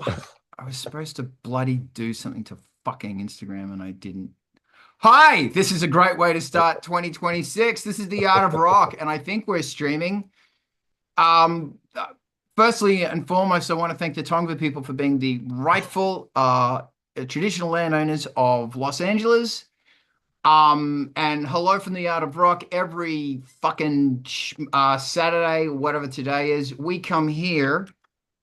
I was supposed to bloody do something to fucking Instagram and I didn't. Hi, this is a great way to start 2026. This is the Art of Rock, and I think we're streaming. Um, uh, Firstly and foremost, I want to thank the Tongva people for being the rightful traditional landowners of Los Angeles. And hello from the Art of Rock. Every fucking Saturday, whatever today is, we come here.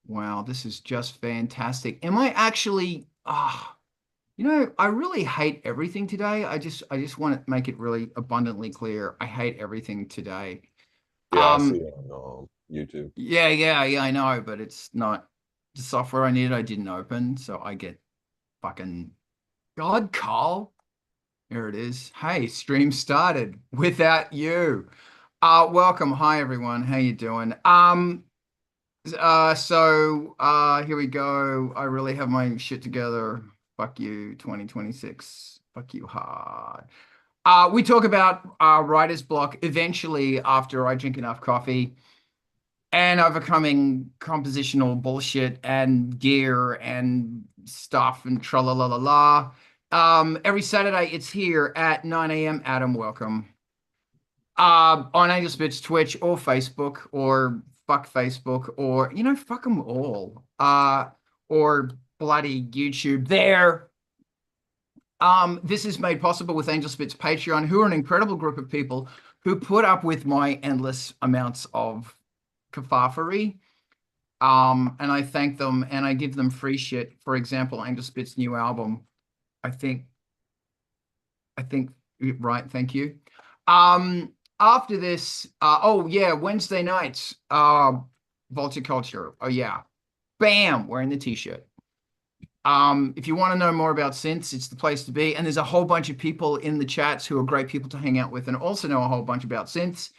Wow, this is just fantastic. Am I actually? I really hate everything today. I just want to make it really abundantly clear. I hate everything today. Yeah, I see Um, it on YouTube. yeah, I know, but it's not the software I needed. I didn't open, so I get fucking God, Carl. There it is. Hey, stream started without you. Welcome. Hi everyone. How you doing? Here we go. I really have my shit together. Fuck you, 2026. Fuck you hard. We talk about writer's block eventually after I drink enough coffee and overcoming compositional bullshit and gear and stuff and tra la la la la. Every Saturday it's here at 9 a.m. Adam, welcome. On Angelspit's Twitch or Facebook or fuck Facebook or fuck them all. Or bloody YouTube there. This is made possible with Angelspit's Patreon, who are an incredible group of people who put up with my endless amounts of cafafery. And I thank them and I give them free shit. For example, Angelspit's new album. I think I think right, thank you. After this, oh yeah, Wednesday nights, Vulture Culture. Oh yeah. Bam, wearing the t-shirt. If you want to know more about synths, it's the place to be. And there's a whole bunch of people in the chats who are great people to hang out with and also know a whole bunch about synths.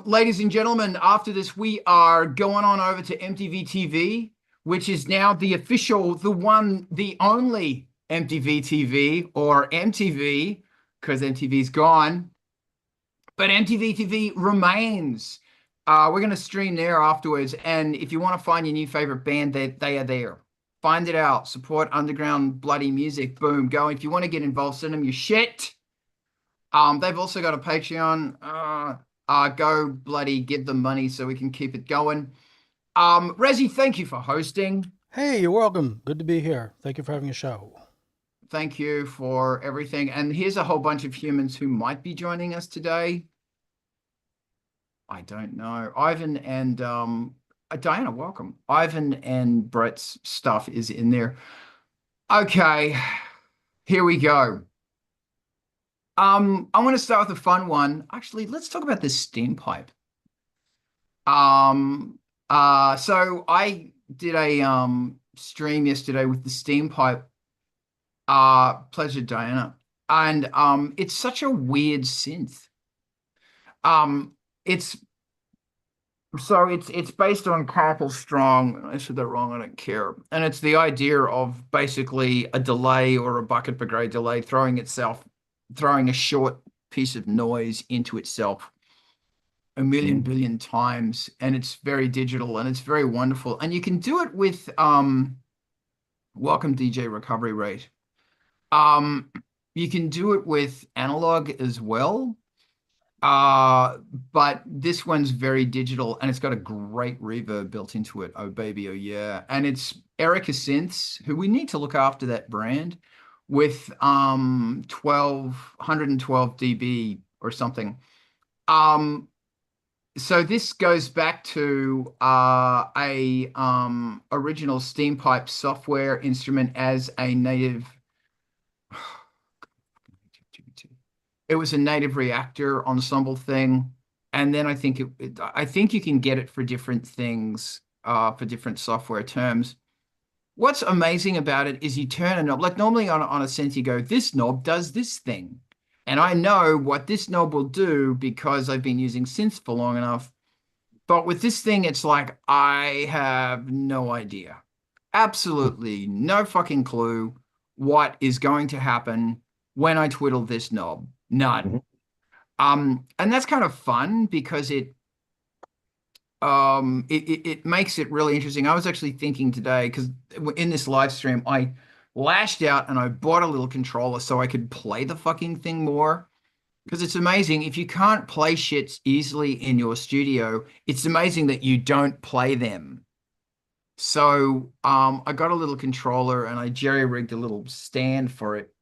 Ladies and gentlemen, after this, we are going on over to MTV TV, which is now the official, the one, the only MTV TV or MTV, because MTV's gone, but MTV TV remains. We're going to stream there afterwards. And if you want to find your new favorite band, they are there. Find it out. Support underground bloody music. Boom, go. If you want to get involved, send them your shit. They've also got a Patreon. Go bloody give them money so we can keep it going. Razi, thank you for hosting. Hey, you're welcome. Good to be here. Thank you for having a show. Thank you for everything. And here's a whole bunch of humans who might be joining us today. I don't know. Ivan and Diana, welcome. Ivan and Brett's stuff is in there. Okay, here we go. I want to start with a fun one. Actually, let's talk about this steam pipe. So I did a stream yesterday with the steam pipe. Pleasure, Diana. And it's such a weird synth. Um, it's it's based on Karplus-Strong. I said that wrong, I don't care. And it's the idea of basically a delay or a bucket brigade delay throwing a short piece of noise into itself a million Mm. billion times, and it's very digital and it's very wonderful. And you can do it with welcome DJ recovery rate. Um you can do it with analog as well. Uh but this one's very digital and it's got a great reverb built into it. Oh baby, oh yeah. And it's Erica Synths, who we need to look after that brand with 112 dB or something. Um so this goes back to a original steam pipe software instrument as a native. It was a native reactor ensemble thing, and then I think you can get it for different things, for different software terms. What's amazing about it is you turn a knob, like normally on a synth, you go, this knob does this thing. And I know what this knob will do because I've been using synths for long enough. But with this thing, it's like, I have no idea. Absolutely no fucking clue what is going to happen when I twiddle this knob. None. Mhm. And that's kind of fun because it makes it really interesting. I was actually thinking today, because in this live stream, I lashed out and I bought a little controller so I could play the fucking thing more. Because it's amazing. If you can't play shits easily in your studio, it's amazing that you don't play them. So I got a little controller and I jerry-rigged a little stand for it.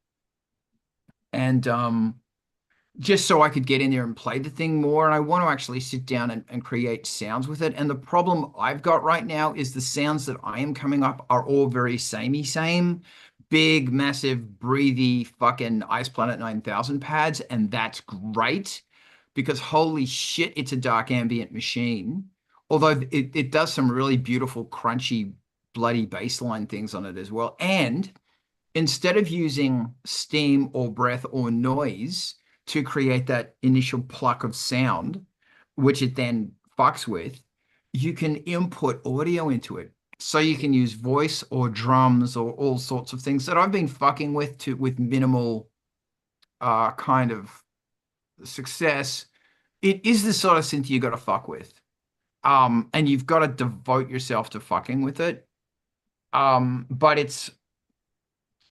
And just so I could get in there and play the thing more. And I want to actually sit down and create sounds with it. And the problem I've got right now is the sounds that I am coming up are all very samey same. Big, massive, breathy fucking Ice Planet 9000 pads. And that's great because holy shit, it's a dark ambient machine. Although it does some really beautiful, crunchy, bloody bassline things on it as well. And instead of using steam or breath or noise to create that initial pluck of sound, which it then fucks with, you can input audio into it. So you can use voice or drums or all sorts of things that I've been fucking with minimal kind of success. It is the sort of synth you got to fuck with. And you've got to devote yourself to fucking with it. But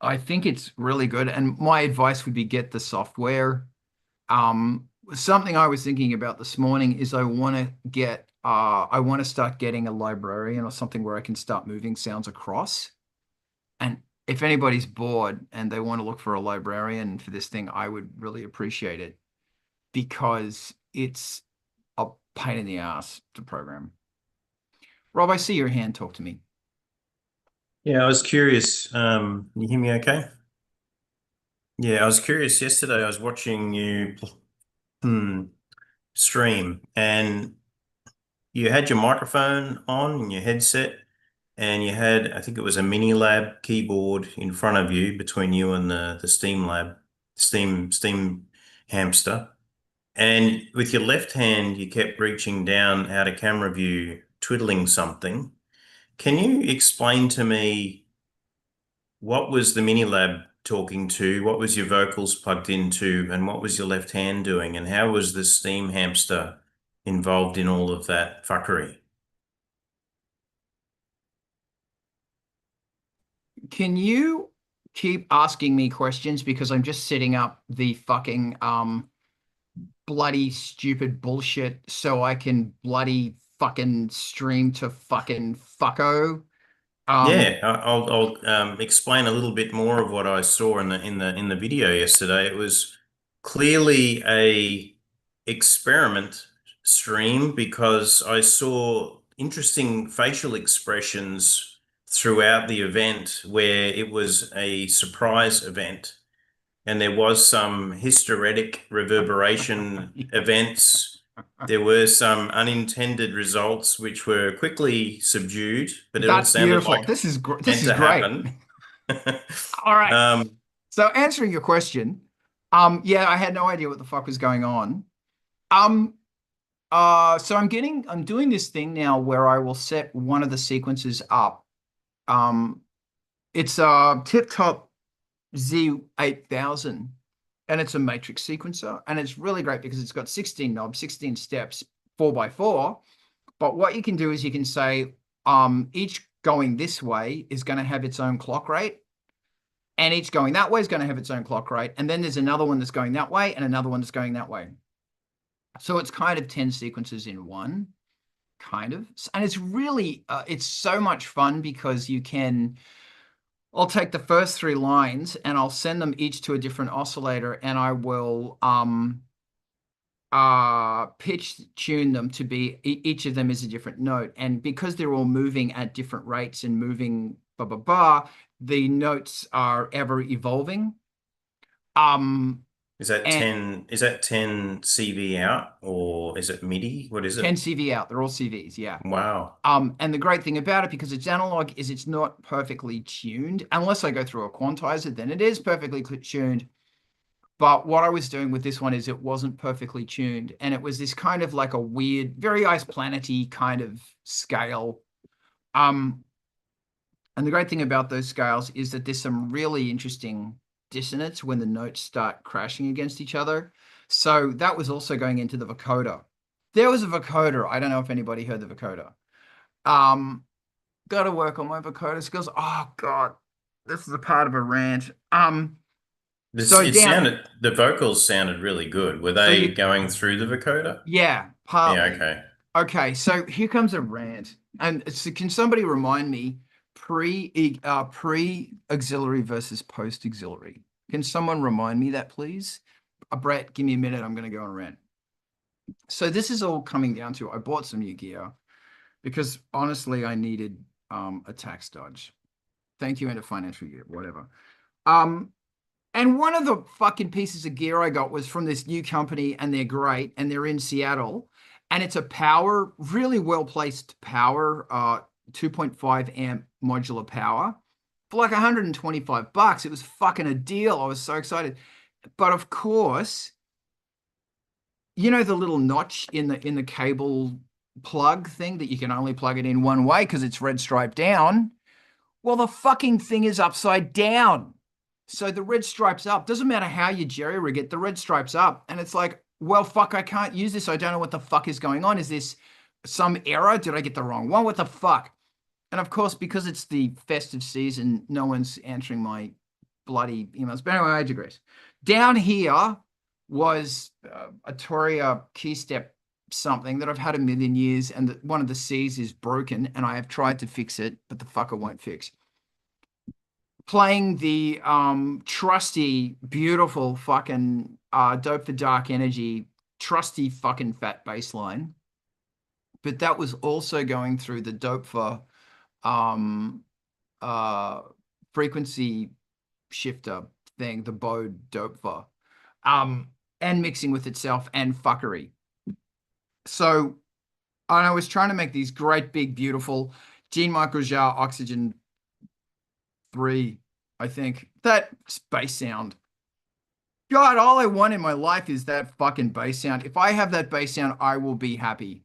I think it's really good. And my advice would be get the software. Something I was thinking about this morning is I want to start getting a librarian or something where I can start moving sounds across. And if anybody's bored and they want to look for a librarian for this thing, I would really appreciate it because it's a pain in the ass to program. Rob, I see your hand. Talk to me. Yeah, I was curious. You hear me okay? Yeah, I was curious yesterday. I was watching you stream and you had your microphone on and your headset and you had, I think it was a Mini Lab keyboard in front of you between you and the Steam Lab, Steam hamster. And with your left hand, you kept reaching down out of camera view, twiddling something. Can you explain to me what was the Mini Lab talking to? What was your vocals plugged into? And what was your left hand doing? And how was the Steam hamster involved in all of that fuckery? Can you keep asking me questions because I'm just setting up the fucking bloody stupid bullshit so I can bloody fucking stream to fucking fucko. Yeah, I'll explain a little bit more of what I saw in the video yesterday. It was clearly a experiment stream because I saw interesting facial expressions throughout the event where it was a surprise event and there was some hysteretic reverberation events. There were some unintended results which were quickly subdued, but it all That's sounded beautiful. like This is meant this is to great. happen. All right. Um, So answering your question, yeah, I had no idea what the fuck was going on. So I'm doing this thing now where I will set one of the sequences up. It's a Tip Top Z8000 and it's a matrix sequencer and it's really great because it's got 16 knobs, 16 steps, 4x4. But what you can do is you can say each going this way is going to have its own clock rate and each going that way is going to have its own clock rate. And then there's another one that's going that way and another one that's going that way. So it's kind of 10 sequences in one, kind of. And it's really, it's so much fun because I'll take the first three lines and I'll send them each to a different oscillator and I will pitch tune them to be, each of them is a different note. And because they're all moving at different rates and moving blah, blah, blah, the notes are ever evolving. is that 10 CV out or is it MIDI? What is it? 10 CV out. They're all CVs, yeah. Wow. And the great thing about it, because it's analog, is it's not perfectly tuned. Unless I go through a quantizer, then it is perfectly tuned. But what I was doing with this one is it wasn't perfectly tuned. And it was this kind of like a weird, very Ice Planet-y kind of scale. And the great thing about those scales is that there's some really interesting dissonance when the notes start crashing against each other. So that was also going into the vocoder. there was a vocoder. I don't know if anybody heard the vocoder. Got to work on my vocoder skills. Oh God, this is a part of a rant. So down, The vocals sounded really good. Were so they you, going through the vocoder? yeah, Yeah, partly. okay. Okay, so here comes a rant. And so can somebody remind me pre auxiliary versus post auxiliary? Can someone remind me that, please? Brett, give me a minute. I'm going to go on a rant. So this is all coming down to I bought some new gear because honestly, I needed a tax dodge. Thank you, and a financial year, whatever. And one of the fucking pieces of gear I got was from this new company, and they're great, and they're in Seattle, and it's a power, really well placed power, 2.5 amp modular power for like $125. It was fucking a deal. I was so excited. But of course, you know the little notch in the cable plug thing that you can only plug it in one way because it's red stripe down. Well, the fucking thing is upside down. So the red stripe's up. Doesn't matter how you jerry rig it, the red stripe's up. And it's like, well, fuck, I can't use this. I don't know what the fuck is going on. Is this some error? Did I get the wrong one? What the fuck? And of course, because it's the festive season, no one's answering my bloody emails. But anyway, I digress. Down here was a Toria keystep something that I've had a million years, and one of the C's is broken, and I have tried to fix it, but the fucker won't fix. Playing the trusty, beautiful fucking Dope for Dark Energy, trusty fucking fat bass line. But that was also going through the Dope for frequency shifter thing, the Bode Dope for, and mixing with itself and fuckery. So I was trying to make these great, big, beautiful Jean Michael Jarre Oxygen 3, I think. That bass sound. God, all I want in my life is that fucking bass sound. If I have that bass sound, I will be happy.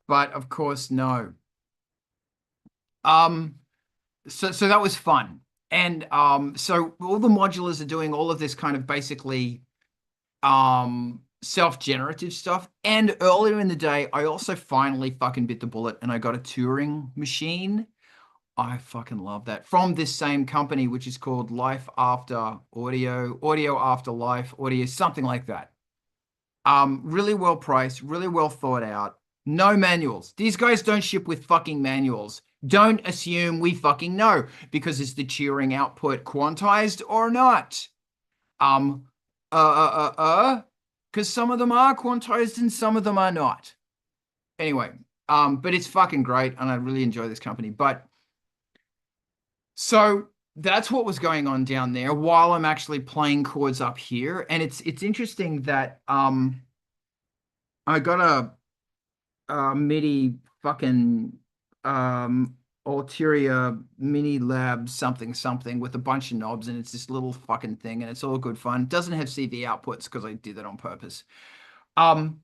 But of course, no. So that was fun. And so all the modulars are doing all of this kind of basically self-generative stuff. And earlier in the day, I also finally fucking bit the bullet and I got a touring machine. I fucking love that. From this same company, which is called Life After Audio, Audio After Life, Audio, something like that. Really well priced, really well thought out. No manuals. These guys don't ship with fucking manuals. Don't assume we fucking know, because is the touring output quantized or not? Because some of them are quantized and some of them are not. Anyway, but it's fucking great and I really enjoy this company. But so that's what was going on down there while I'm actually playing chords up here. And it's interesting that I got a MIDI fucking Ulterior Mini Lab something with a bunch of knobs, and it's this little fucking thing, and it's all good fun. It doesn't have CV outputs because I did that on purpose. But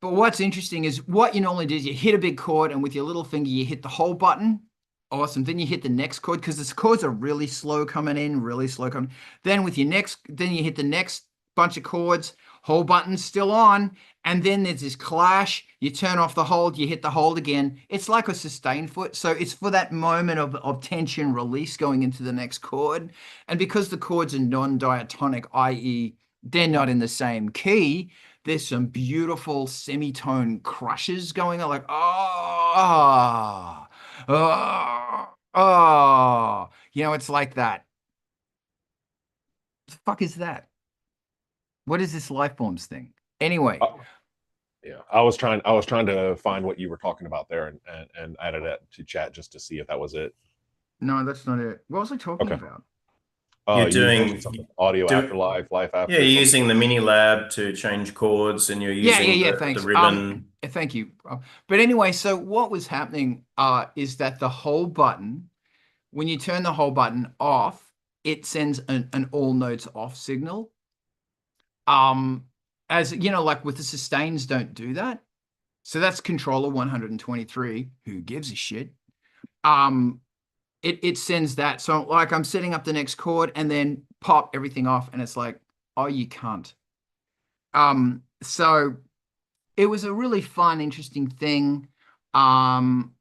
what's interesting is what you normally do is you hit a big chord, and with your little finger you hit the hold button. Awesome. Then you hit the next chord because the chords are really slow coming in, really slow coming. Then with your next, then you hit the next bunch of chords, hold button's still on, and then there's this clash. You turn off the hold, you hit the hold again. It's like a sustain foot. So it's for that moment of tension release going into the next chord. And because the chords are non-diatonic, i.e. they're not in the same key, there's some beautiful semitone crushes going on, like, you know, it's like that. What the fuck is that? What is this Lifeforms thing? Anyway. Yeah, I was trying to find what you were talking about there and added it to chat just to see if that was it. No, that's not it. What was I talking about? You're you mentioned something. Audio after life after. Yeah, you're using the Mini Lab to change chords, and you're using thanks. the ribbon. Thank you. But anyway, so what was happening is that the hold button, when you turn the hold button off, it sends an all notes off signal. As you know, like with the sustains don't do that. So that's controller 123. Who gives a shit? It sends that. So like I'm setting up the next chord and then pop everything off, and it's like, oh, you can't. So it was a really fun, interesting thing. Um,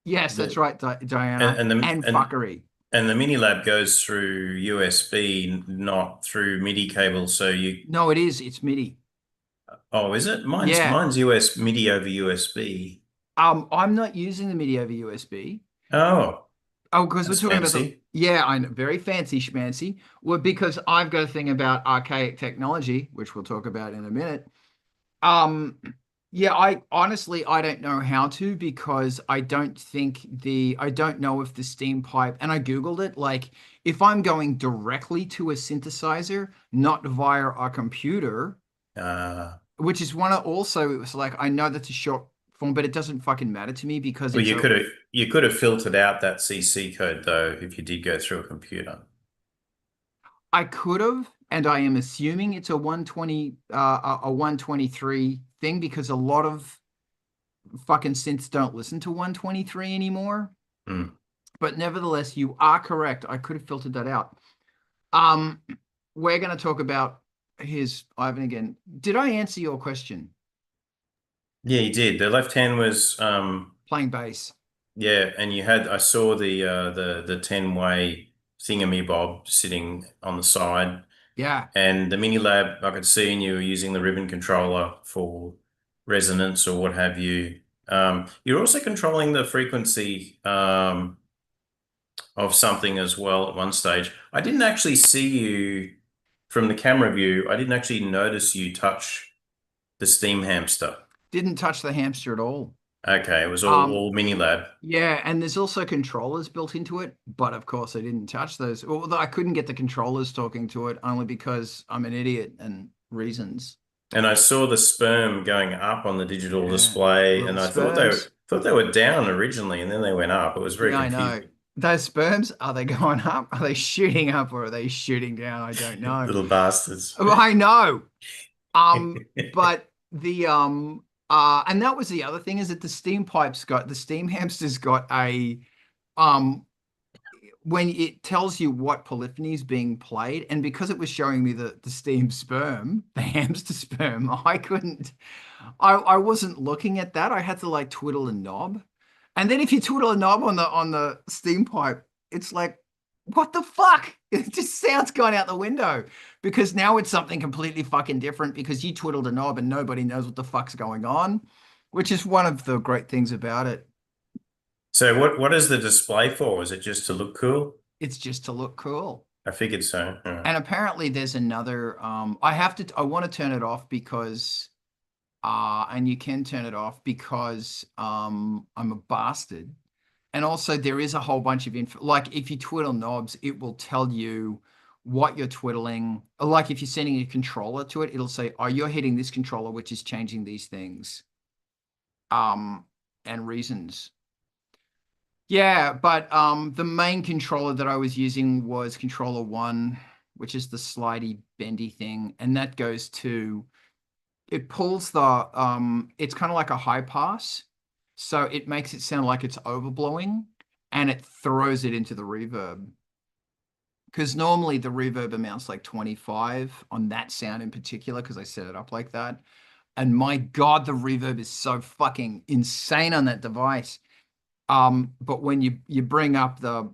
yes, that's The right, Diana, and the and fuckery. and the mini lab goes through USB, not through MIDI cable. So you, No, it is. It's MIDI. oh, is it? Yeah. Mine's US MIDI over USB. I'm not using the MIDI over USB. Oh, Oh, because we're that's talking about the, fancy. yeah, I know, very fancy schmancy. Well, because I've got a thing about archaic technology, which we'll talk about in a minute. Um, yeah, I honestly I don't know how to because I don't know if the steam pipe, and I Googled it, like if I'm going directly to a synthesizer, not via a computer, Uh, which is one of also, it was like I know that's a short form, but it doesn't fucking matter to me because well, it's a you could have filtered out that CC code though if you did go through a computer. I could have, and I am assuming it's a 120 a 123 thing because a lot of fucking synths don't listen to 123 anymore. Hmm. But nevertheless, you are correct. I could have filtered that out. Um, we're going to talk about his Ivan again. Did I answer your question? Yeah, you did. The left hand was Playing bass. yeah, and you had I saw the 10-way thingamy-bob sitting on the side. Yeah. And the mini lab, I could see, and you were using the ribbon controller for resonance or what have you. You're also controlling the frequency of something as well at one stage. I didn't actually see you from the camera view. I didn't actually notice you touch the steam hamster. Didn't touch the hamster at all. Okay, it was Um, all mini lab. yeah, and there's also controllers built into it, but of course I didn't touch those. Although I couldn't get the controllers talking to it only because I'm an idiot and reasons. And I saw the sperm going up on the digital Yeah, display, little and I sperms. thought they were down originally, and then they went up. It was very Yeah, I know. confusing. Those sperms, are they going up? Are they shooting up or are they shooting down? I don't know. Little bastards. Oh, I know. But the and that was the other thing is that the steam hamster's got a um when it tells you what polyphony is being played, and because it was showing me the steam sperm, the hamster sperm, I wasn't looking at that. I had to like twiddle a knob. And then if you twiddle a knob on the steam pipe, it's like, what the fuck? It just sounds gone out the window because now it's something completely fucking different because you twiddled a knob and nobody knows what the fuck's going on, which is one of the great things about it. So what is the display for? Is it just to look cool? It's just to look cool. I figured so. Yeah. And apparently there's another I want to turn it off because and you can turn it off because I'm a bastard. And also there is a whole bunch of info. Like if you twiddle knobs, it will tell you what you're twiddling. Like if you're sending a controller to it, it'll say, "Oh, you're hitting this controller, which is changing these things." And reasons. Yeah, but the main controller that I was using was controller one, which is the slidey bendy thing, and that goes to it pulls the it's kind of like a high pass, so it makes it sound like it's overblowing and it throws it into the reverb. Because normally the reverb amount's like 25 on that sound in particular, because I set it up like that. And my God, the reverb is so fucking insane on that device. But when you bring up the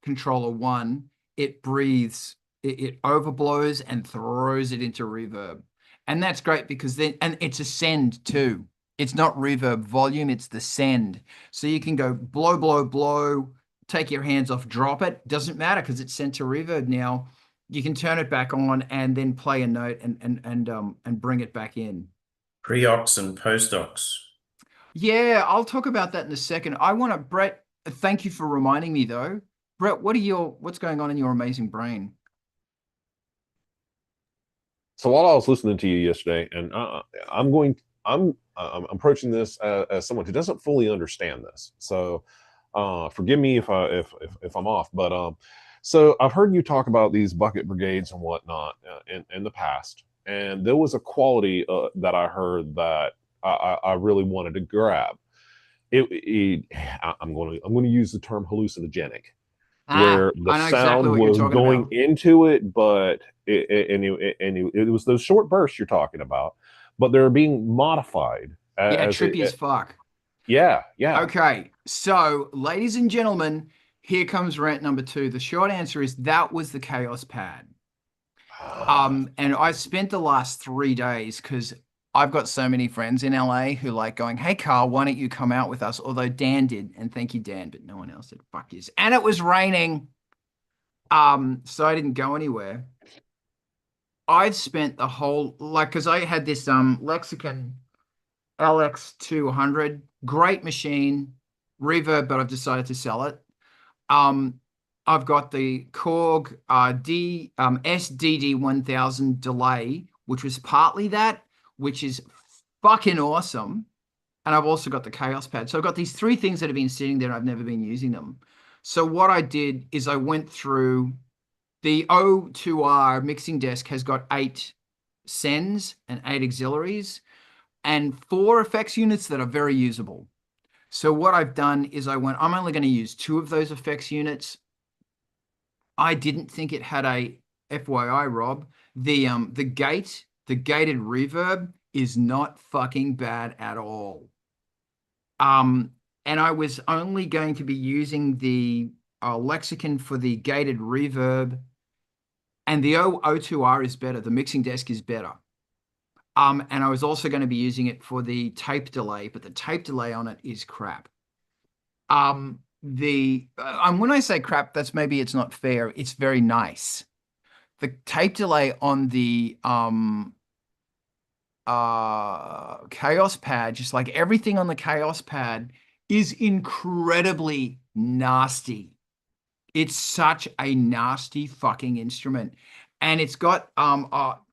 controller one, it breathes, it overblows and throws it into reverb. And that's great because then, and it's a send too. It's not reverb volume, it's the send. So you can go blow, blow, blow, take your hands off, drop it. Doesn't matter because it's sent to reverb now. You can turn it back on and then play a note and bring it back in. Pre-ox and post-ox. Yeah, I'll talk about that in a second. I want to, Brett, thank you for reminding me though. Brett, what's going on in your amazing brain? So while I was listening to you yesterday, and I'm approaching this as someone who doesn't fully understand this. So forgive me if I'm off, but so I've heard you talk about these bucket brigades and whatnot in the past, and there was a quality that I heard that I really wanted to grab. I'm going to use the term hallucinogenic, where the I know sound exactly what you're was talking going about. into it, but it was those short bursts you're talking about, but they're being modified Yeah, as trippy as fuck. yeah, yeah. Okay, so ladies and gentlemen, here comes rant number 2. The short answer is that was the Chaos Pad. And I spent the last 3 days because I've got so many friends in LA who like going, "Hey Carl, why don't you come out with us?" Although Dan did, and thank you, Dan, but no one else did. Fuck yes. And it was raining. So I didn't go anywhere. I've spent the whole like because I had this Lexicon LX200, great machine, reverb, but I've decided to sell it. Um, I've got the Korg SDD 1000 delay, which was partly that, which is fucking awesome. And I've also got the Chaos Pad. So I've got these 3 things that have been sitting there and I've never been using them. So what I did is I went through the O2R mixing desk has got 8 sends and 8 auxiliaries and 4 effects units that are very usable. So what I've done is I'm only going to use 2 of those effects units. I didn't think it had a FYI, Rob. The gated reverb is not fucking bad at all. And I was only going to be using the Lexicon for the gated reverb, and the O2R is better. The mixing desk is better. And I was also going to be using it for the tape delay, but the tape delay on it is crap. When I say crap, that's maybe it's not fair. It's very nice. The tape delay on the Chaos Pad, just like everything on the Chaos Pad, is incredibly nasty. It's such a nasty fucking instrument, and it's got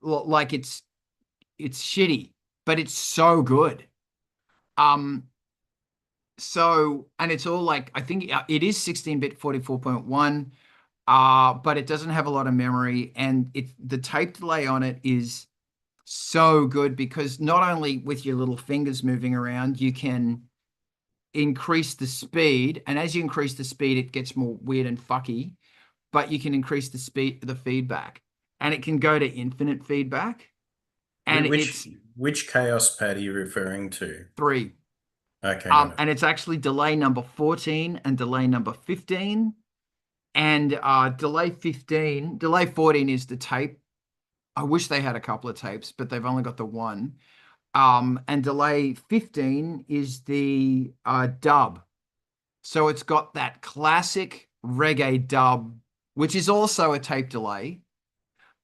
like it's shitty, but it's so good. So, and it's all like, I think it is 16-bit 44.1, but it doesn't have a lot of memory, and the tape delay on it is so good because not only with your little fingers moving around, you can increase the speed, and as you increase the speed, it gets more weird and fucky, but you can increase the speed, the feedback, and it can go to infinite feedback. And Which Chaos Pad are you referring to? 3. Okay. And it's actually delay number 14 and delay number 15. And delay 14 is the tape. I wish they had a couple of tapes, but they've only got the one. And delay 15 is the dub. So it's got that classic reggae dub, which is also a tape delay,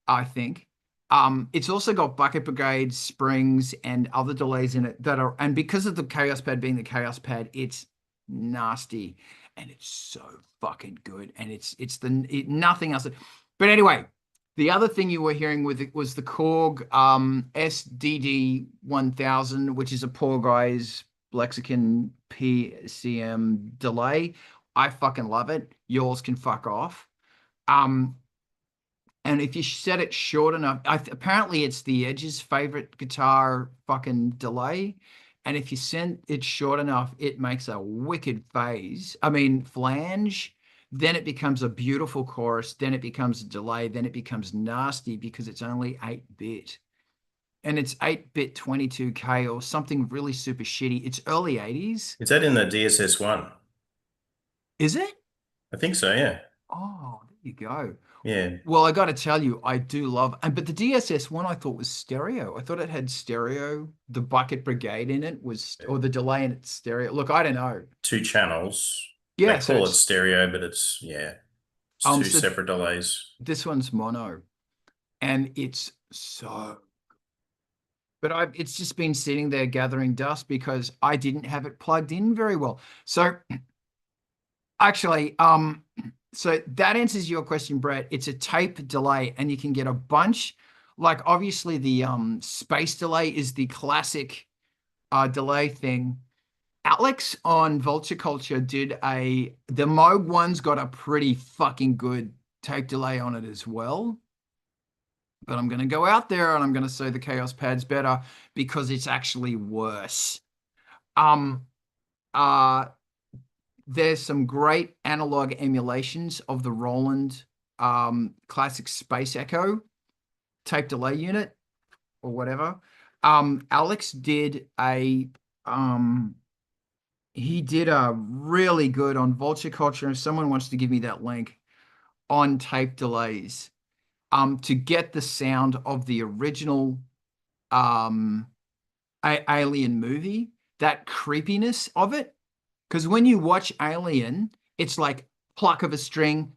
I think. It's also got Bucket Brigade, Springs, and other delays in it that are, and because of the Chaos Pad being the Chaos Pad, it's nasty and it's so fucking good. And it's nothing else. But anyway, the other thing you were hearing with it was the Korg SDD 1000, which is a poor guy's Lexicon PCM delay. I fucking love it. Yours can fuck off. And if you set it short enough, apparently it's the Edge's favorite guitar fucking delay. And if you send it short enough, it makes a wicked flange. Then it becomes a beautiful chorus. Then it becomes a delay. Then it becomes nasty because it's only 8-bit. And it's 8-bit 22K or something really super shitty. It's early 80s. Is that in the DSS-1? Is it? I think so, yeah. Oh, there you go. Yeah. Well, I got to tell you, I do love, but the DSS-1 I thought was stereo. I thought it had stereo. The Bucket Brigade in it was, or the delay in it's stereo. Look, I don't know. 2 channels. Yeah, they call it stereo, but it's 2 separate delays. This one's mono, and it's so. But it's just been sitting there gathering dust because I didn't have it plugged in very well. So, actually, so that answers your question, Brett. It's a tape delay, and you can get a bunch. Like obviously, the space delay is the classic delay thing. Alex on Vulture Culture did the Moog one's got a pretty fucking good tape delay on it as well. But I'm going to go out there and I'm going to say the Chaos Pad's better because it's actually worse. There's some great analog emulations of the Roland classic Space Echo tape delay unit or whatever. Alex did he did a really good on Vulture Culture. If someone wants to give me that link on tape delays, to get the sound of the original Alien movie, that creepiness of it. Because when you watch Alien, it's like pluck of a string.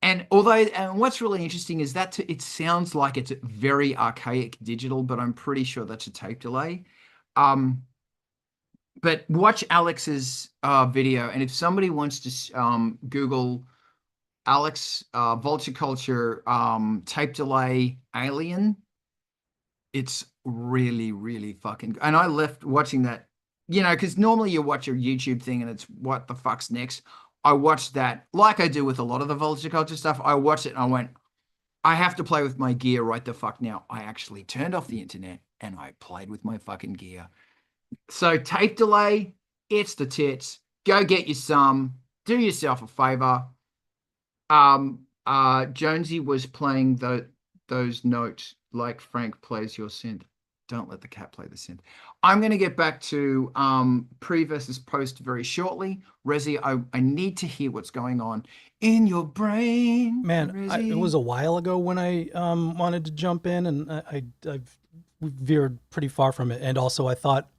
And what's really interesting is that it sounds like it's very archaic digital, but I'm pretty sure that's a tape delay. But watch Alex's video, and if somebody wants to Google Alex Vulture Culture tape delay Alien, it's really, really fucking good. And I left watching that, because normally you watch a YouTube thing and it's what the fuck's next. I watched that like I do with a lot of the Vulture Culture stuff. I watched it and I went, I have to play with my gear right the fuck now. I actually turned off the internet and I played with my fucking gear. So tape delay, it's the tits. Go get you some. Do yourself a favor. Jonesy was playing those notes like Frank plays your synth. Don't let the cat play the synth. I'm going to get back to pre versus post very shortly. Rezi, I need to hear what's going on in your brain. Man, it was a while ago when I wanted to jump in, and I've veered pretty far from it. And also, I thought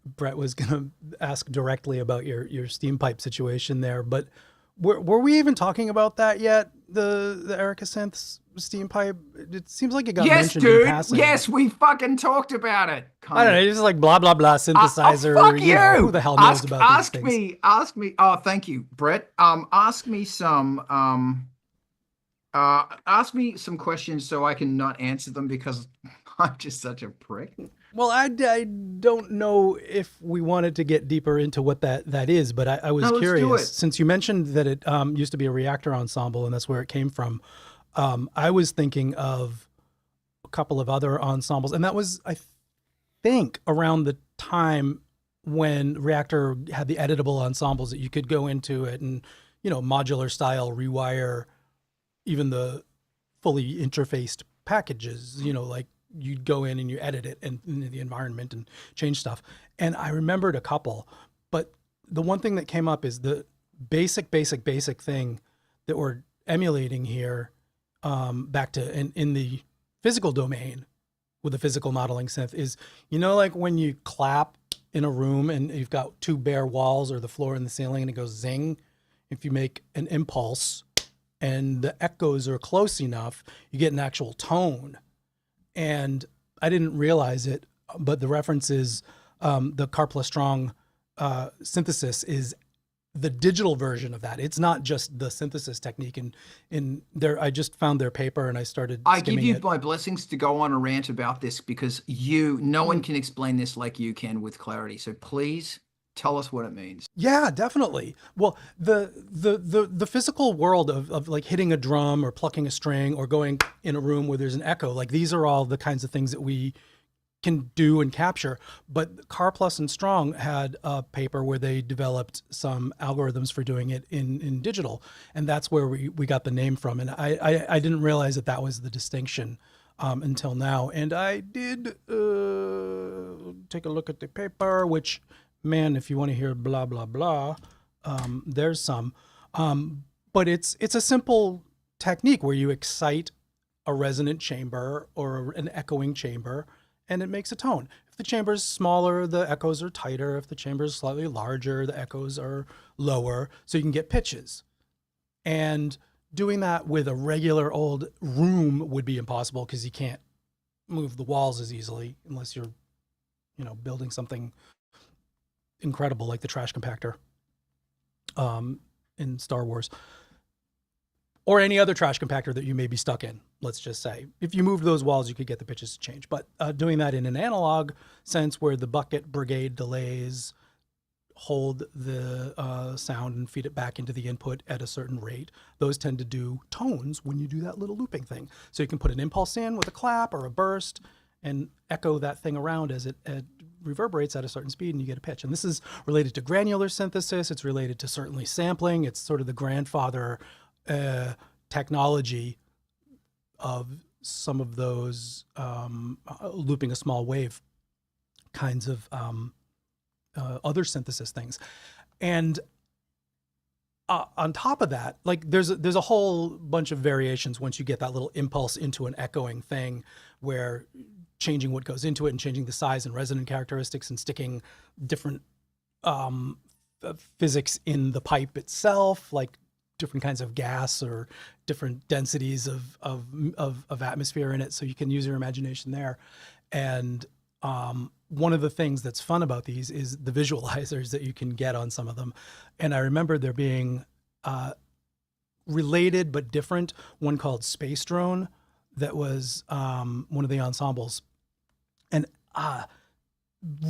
Brett was going to ask directly about your steam pipe situation there, but were we even talking about that yet? The Erica Synths steam pipe? It seems like it got mentioned in passing. Yes, we fucking talked about it. I don't know. It's just like blah blah blah synthesizer. Fuck you. Who the hell knows about these things? Ask me. Oh, thank you, Brett. Ask me some questions so I can not answer them because I'm just such a prick. Well, I don't know if we wanted to get deeper into what that is, but I was curious. Since you mentioned that it used to be a reactor ensemble and that's where it came from, I was thinking of a couple of other ensembles. And that was, I think, around the time when Reactor had the editable ensembles that you could go into it and, modular style rewire even the fully interfaced packages, like you'd go in and you edit it and in the environment and change stuff. And I remembered a couple, but the one thing that came up is the basic thing that we're emulating here, back to in the physical domain with the physical modeling synth is, like when you clap in a room and you've got two bare walls or the floor and the ceiling and it goes zing. If you make an impulse and the echoes are close enough, you get an actual tone. And I didn't realize it, but the reference is the Karplus-Strong synthesis is the digital version of that. It's not just the synthesis technique. And in there, I just found their paper and I started skimming it. I give you my blessings to go on a rant about this because no one can explain this like you can with clarity. So please tell us what it means. Yeah, definitely. Well, the physical world of like hitting a drum or plucking a string or going in a room where there's an echo, like these are all the kinds of things that we can do and capture. But Karplus-Strong had a paper where they developed some algorithms for doing it in digital. And that's where we got the name from. And I didn't realize that was the distinction until now. And I did take a look at the paper, which, man, if you want to hear blah, blah, blah, there's some. But it's a simple technique where you excite a resonant chamber or an echoing chamber, and it makes a tone. If the chamber is smaller, the echoes are tighter. If the chamber is slightly larger, the echoes are lower, so you can get pitches. And doing that with a regular old room would be impossible because you can't move the walls as easily unless you're, building something incredible like the trash compactor in Star Wars. Or any other trash compactor that you may be stuck in, let's just say. If you moved those walls, you could get the pitches to change. But doing that in an analog sense where the bucket brigade delays hold the sound and feed it back into the input at a certain rate, those tend to do tones when you do that little looping thing. So you can put an impulse in with a clap or a burst and echo that thing around as it reverberates at a certain speed and you get a pitch. And this is related to granular synthesis. It's related to certainly sampling. It's sort of the grandfather technology of some of those looping a small wave kinds of other synthesis things. And on top of that, like there's a whole bunch of variations once you get that little impulse into an echoing thing, where changing what goes into it and changing the size and resonant characteristics and sticking different physics in the pipe itself, like different kinds of gas or different densities of atmosphere in it, so you can use your imagination there. And one of the things that's fun about these is the visualizers that you can get on some of them. And I remember there being related but different, one called Space Drone that was one of the ensembles. And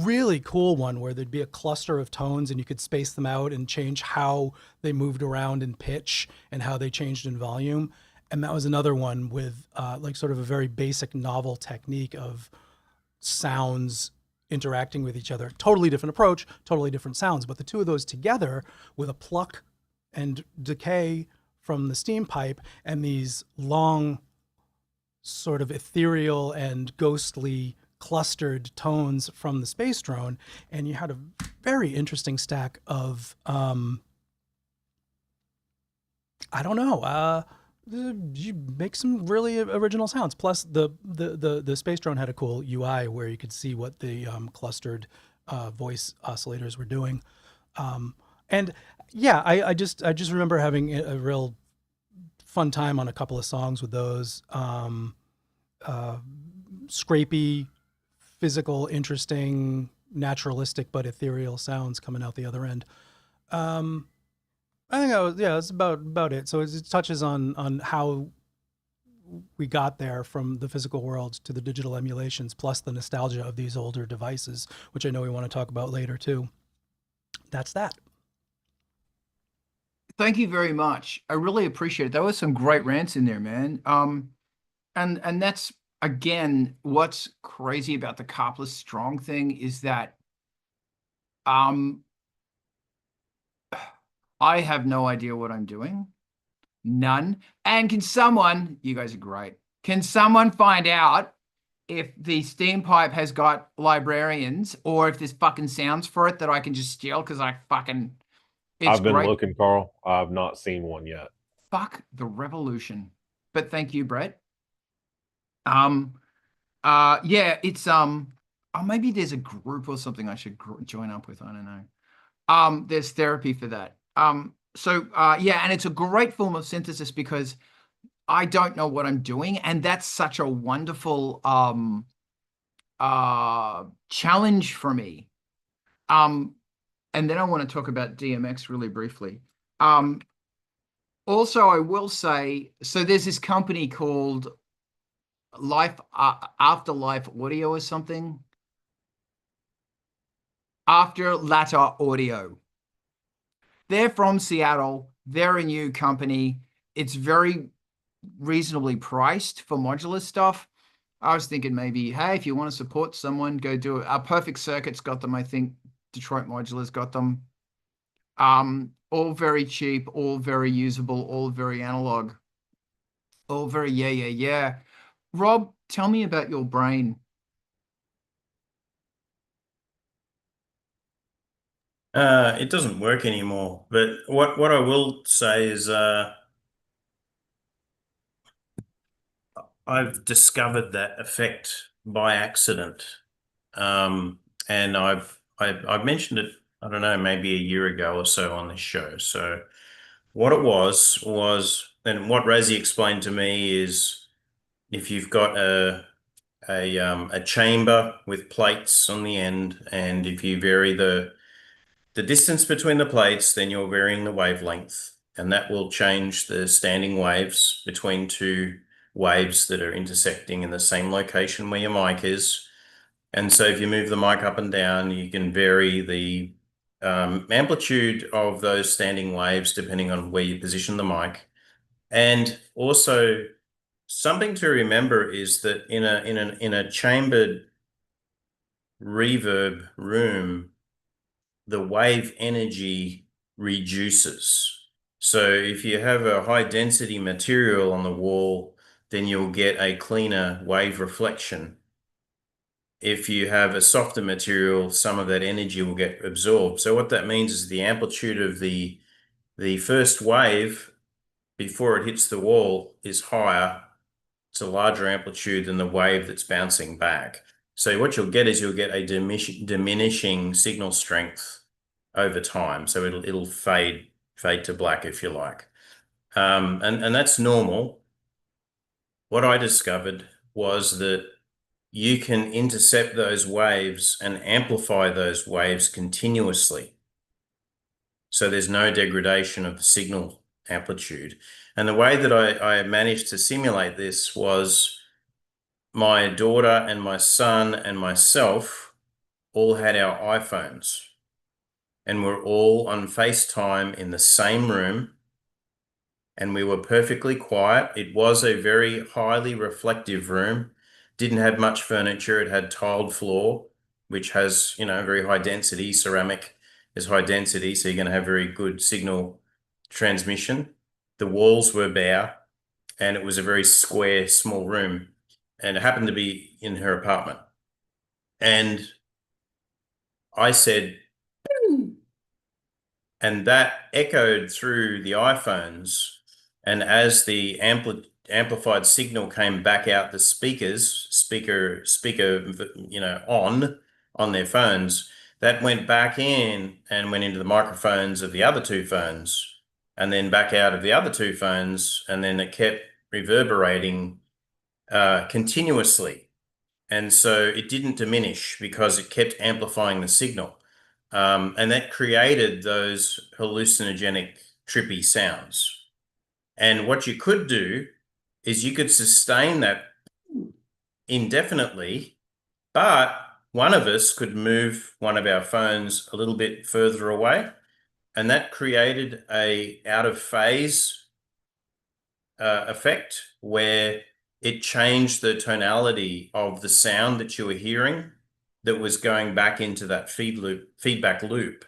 really cool one where there'd be a cluster of tones and you could space them out and change how they moved around in pitch and how they changed in volume. And that was another one with like sort of a very basic novel technique of sounds interacting with each other. Totally different approach, totally different sounds, but the two of those together with a pluck and decay from the steam pipe and these long sort of ethereal and ghostly clustered tones from the Space Drone, and you had a very interesting stack of I don't know, you make some really original sounds. Plus the Space Drone had a cool UI where you could see what the clustered voice oscillators were doing. And yeah, I just remember having a real fun time on a couple of songs with those. Scrapey, physical, interesting, naturalistic but ethereal sounds coming out the other end. I think that's about it. So it touches on how we got there from the physical world to the digital emulations, plus the nostalgia of these older devices, which I know we want to talk about later too. That's that. Thank you very much. I really appreciate it. There was some great rants in there, man. And that's again what's crazy about the Karplus-Strong thing is that I have no idea what I'm doing. None. And can someone, you guys are great, can someone find out if the steam pipe has got librarians or if there's fucking sounds for it that I can just steal because I fucking, it's I've been great. looking, Carl. I've not seen one yet. Fuck the revolution. But thank you, Brett. Yeah, it's oh, maybe there's a group or something I should join up with. I don't know. There's therapy for that. So yeah, and it's a great form of synthesis because I don't know what I'm doing, and that's such a wonderful challenge for me. And then I want to talk about DMX really briefly. Also, I will say, so there's this company called Afterlife Audio or something. After Latter Audio. They're from Seattle. They're a new company. It's very reasonably priced for modular stuff. I was thinking maybe, hey, if you want to support someone, go do it. Perfect Circuit's got them, I think. Detroit Modular's got them. All very cheap, all very usable, all very analog. All very yeah. Rob, tell me about your brain. It doesn't work anymore. But what I will say is I've discovered that effect by accident. And I've mentioned it, I don't know, maybe a year ago or so on this show. So what it was, and what Raziel explained to me is if you've got a chamber with plates on the end, and if you vary the distance between the plates, then you're varying the wavelength, and that will change the standing waves between two waves that are intersecting in the same location where your mic is. And so if you move the mic up and down, you can vary the amplitude of those standing waves depending on where you position the mic. And also something to remember is that in a chambered reverb room, the wave energy reduces. So if you have a high density material on the wall, then you'll get a cleaner wave reflection. If you have a softer material, some of that energy will get absorbed. So what that means is the amplitude of the first wave before it hits the wall is higher. It's a larger amplitude than the wave that's bouncing back. So what you'll get is you'll get a diminishing signal strength over time. So it'll fade to black, if you like. And that's normal. What I discovered was that you can intercept those waves and amplify those waves continuously. So there's no degradation of the signal amplitude. And the way that I managed to simulate this was my daughter and my son and myself all had our iPhones, and we're all on FaceTime in the same room, and we were perfectly quiet. It was a very highly reflective room. Didn't have much furniture. It had tiled floor, which has, very high density. Ceramic is high density, so you're going to have very good signal transmission. The walls were bare, and it was a very square, small room, and it happened to be in her apartment. And I said, and that echoed through the iPhones. And as the amplified signal came back out the speaker, on their phones, that went back in and went into the microphones of the other two phones, and then back out of the other two phones, and then it kept reverberating continuously. And so it didn't diminish because it kept amplifying the signal. And that created those hallucinogenic, trippy sounds. And what you could do is you could sustain that indefinitely, but one of us could move one of our phones a little bit further away, and that created a out of phase effect where it changed the tonality of the sound that you were hearing that was going back into that feedback loop.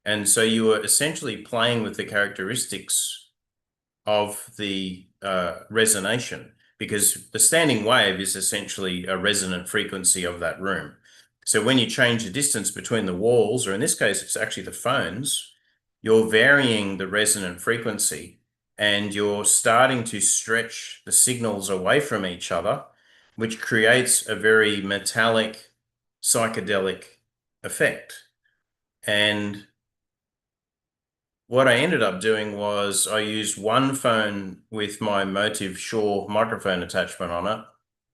And so you were essentially playing with the characteristics of the resonation, because the standing wave is essentially a resonant frequency of that room. So when you change the distance between the walls, or in this case, it's actually the phones, you're varying the resonant frequency, and you're starting to stretch the signals away from each other, which creates a very metallic, psychedelic effect. And what I ended up doing was I used one phone with my Motive Shure microphone attachment on it,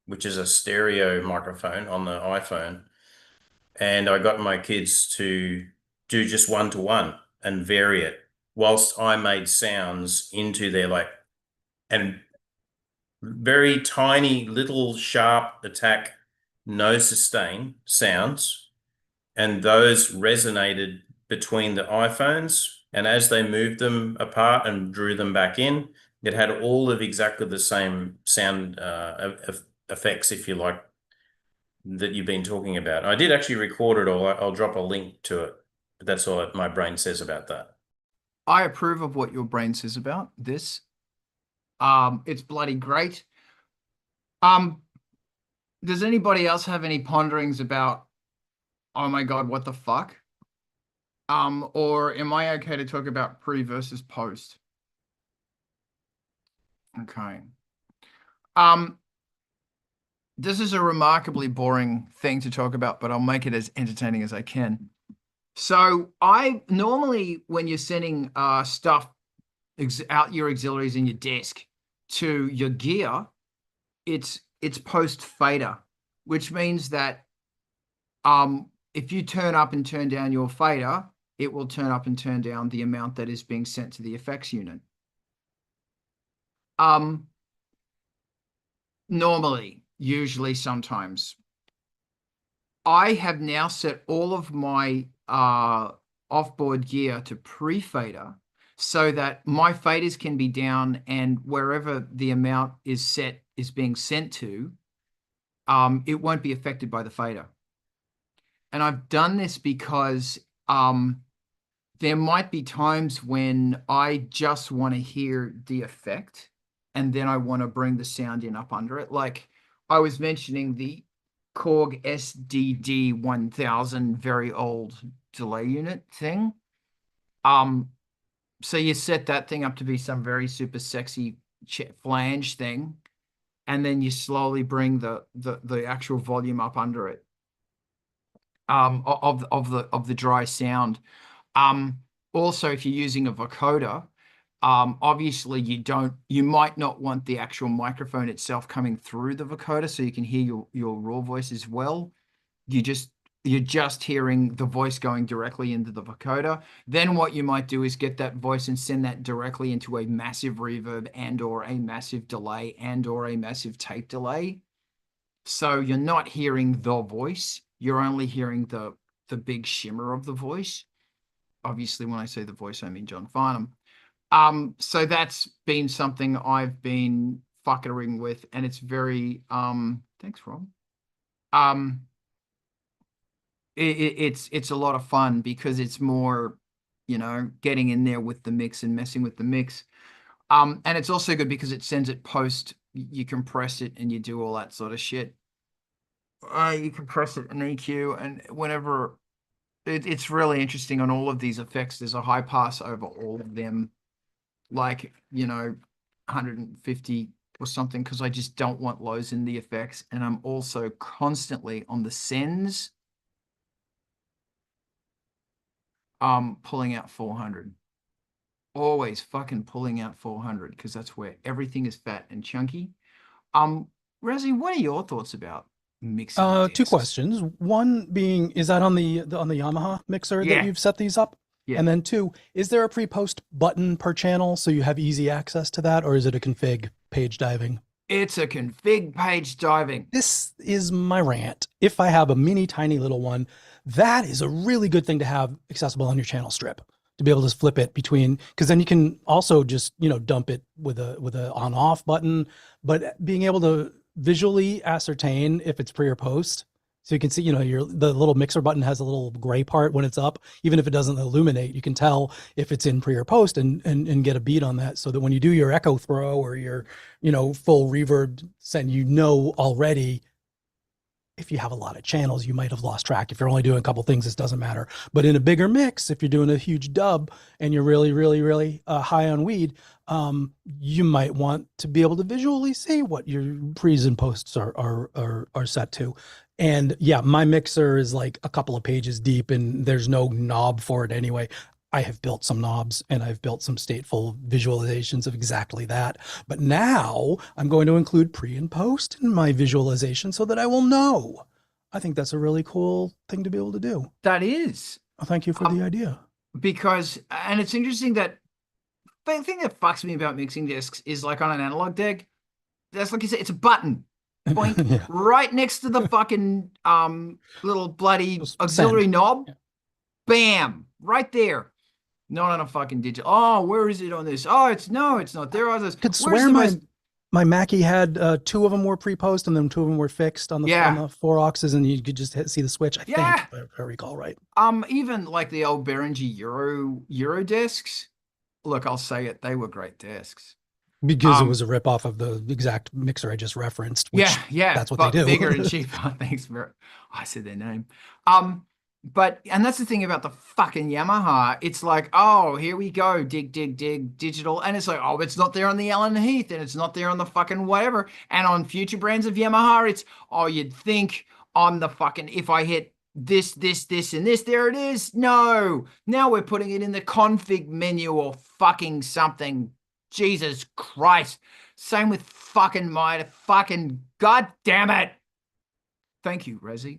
which is a stereo microphone on the iPhone. And I got my kids to do just one-to-one and vary it whilst I made sounds into their and very tiny little sharp attack, no sustain sounds. And those resonated between the iPhones. And as they moved them apart and drew them back in, it had all of exactly the same sound effects, if you like, that you've been talking about. I did actually record it all. I'll drop a link to it. But that's all my brain says about that. I approve of what your brain says about this. It's bloody great. Does anybody else have any ponderings about, oh my God, what the fuck? Or am I okay to talk about pre versus post? Okay. This is a remarkably boring thing to talk about, but I'll make it as entertaining as I can. So I normally, when you're sending stuff out your auxiliaries in your desk to your gear, it's post fader, which means that if you turn up and turn down your fader, it will turn up and turn down the amount that is being sent to the effects unit. Normally, usually, sometimes. I have now set all of my offboard gear to pre-fader so that my faders can be down, and wherever the amount is set is being sent to, it won't be affected by the fader. And I've done this because there might be times when I just want to hear the effect and then I want to bring the sound in up under it. Like I was mentioning the Korg SDD 1000 very old delay unit thing. So you set that thing up to be some very super sexy flange thing, and then you slowly bring the actual volume up under it of the dry sound. Also, if you're using a vocoder, obviously you might not want the actual microphone itself coming through the vocoder so you can hear your raw voice as well. You're just hearing the voice going directly into the vocoder. Then what you might do is get that voice and send that directly into a massive reverb and or a massive delay and or a massive tape delay. So you're not hearing the voice. You're only hearing the big shimmer of the voice. Obviously, when I say the voice, I mean John Farnham. So that's been something I've been fuckering with, and it's very thanks, Rob. It's a lot of fun because it's more, getting in there with the mix and messing with the mix. And it's also good because it sends it post. You compress it and you do all that sort of shit. You compress it in EQ, and whenever it's really interesting on all of these effects, there's a high pass over all of them, like 150 or something, because I just don't want lows in the effects, and I'm also constantly on the sends pulling out 400. Always fucking pulling out 400 because that's where everything is fat and chunky. Razi, what are your thoughts about mixing discs? 2 questions. One being, is that on the Yamaha mixer that you've set these up? Yeah. And then 2, is there a pre-post button per channel so you have easy access to that, or is it a config page diving? It's a config page diving. This is my rant. If I have a mini tiny little one, that is a really good thing to have accessible on your channel strip, to be able to flip it between, because then you can also just, dump it with a on off button, but being able to visually ascertain if it's pre or post. So you can see, the little mixer button has a little gray part when it's up. Even if it doesn't illuminate, you can tell if it's in pre or post and get a beat on that, so that when you do your echo throw or your, full reverb send, already, if you have a lot of channels, you might have lost track. If you're only doing a couple things, this doesn't matter. But in a bigger mix, if you're doing a huge dub and you're really, really, really high on weed, you might want to be able to visually see what your pre's and posts are set to. And yeah, my mixer is like a couple of pages deep and there's no knob for it anyway. I have built some knobs and I've built some stateful visualizations of exactly that. But now I'm going to include pre and post in my visualization so that I will know. I think that's a really cool thing to be able to do. That is. Thank you for the idea. Because, and it's interesting that the thing that fucks me about mixing discs is, like, on an analog deck, that's like you said, it's a button. Boink, yeah. Right next to the fucking little bloody auxiliary knob. Yeah. Bam, right there. Not on a fucking digital. Oh, where is it on this? Oh, it's not there. I could swear my Mackie had 2 of them were pre-post and then 2 of them were fixed on the 4 auxes, and you could just see the switch. I think, if I recall right. Even like the old Behringer Euro discs. Look, I'll say it, they were great discs. Because it was a rip-off of the exact mixer I just referenced. Which, that's what they do. Bigger and cheaper. Thanks for. I said their name. And that's the thing about the fucking Yamaha. It's like, oh, here we go, dig, digital. And it's like, oh, it's not there on the Allen Heath, and it's not there on the fucking whatever. And on future brands of Yamaha, it's, oh, you'd think on the fucking, if I hit this, and this, there it is. No. Now we're putting it in the config menu or fucking something. Jesus Christ. Same with fucking my fucking, god damn it. Thank you, Razi.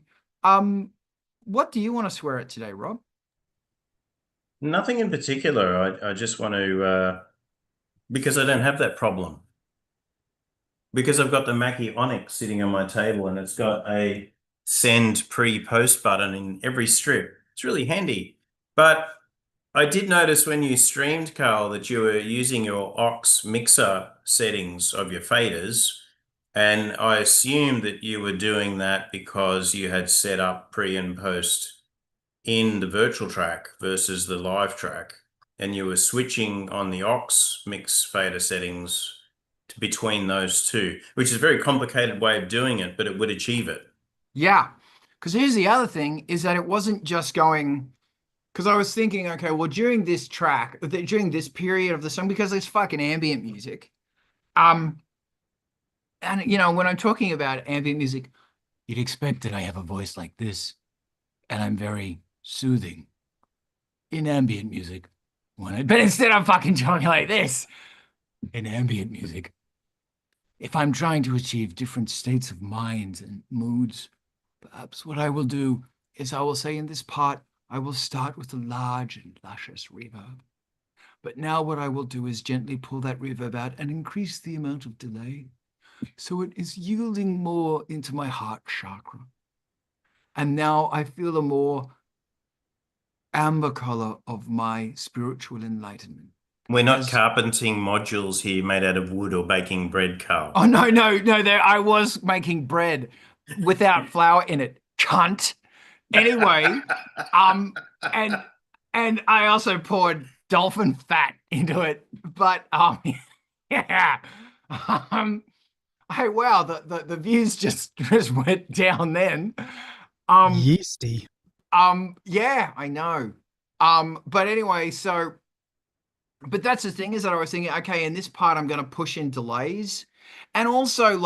What do you want to swear at today, Rob? Nothing in particular. I just want to, because I don't have that problem. Because I've got the Mackie Onyx sitting on my table and it's got a send pre-post button in every strip. It's really handy. But I did notice when you streamed, Carl, that you were using your aux mixer settings of your faders. And I assumed that you were doing that because you had set up pre and post in the virtual track versus the live track, and you were switching on the aux mix fader settings between those two, which is a very complicated way of doing it, but it would achieve it. Yeah. Because here's the other thing is that it wasn't just going, because I was thinking, okay, well, during this track, during this period of the song, because it's fucking ambient music. And you know, when I'm talking about ambient music, you'd expect that I have a voice like this, and I'm very soothing in ambient music. But instead I'm fucking talking like this in ambient music. If I'm trying to achieve different states of mind and moods, perhaps what I will do is I will say in this part, I will start with a large and luscious reverb. But now what I will do is gently pull that reverb out and increase the amount of delay, so it is yielding more into my heart chakra. And now I feel a more amber color of my spiritual enlightenment. We're not carpenting modules here made out of wood or baking bread, Carl. Oh, no. I was making bread without flour in it, cunt. Anyway, and I also poured dolphin fat into it. But yeah. Hey, wow, the views just went down then. Yeasty. Yeah, I know. But anyway, but that's the thing, is that I was thinking, okay, in this part I'm going to push in delays, and also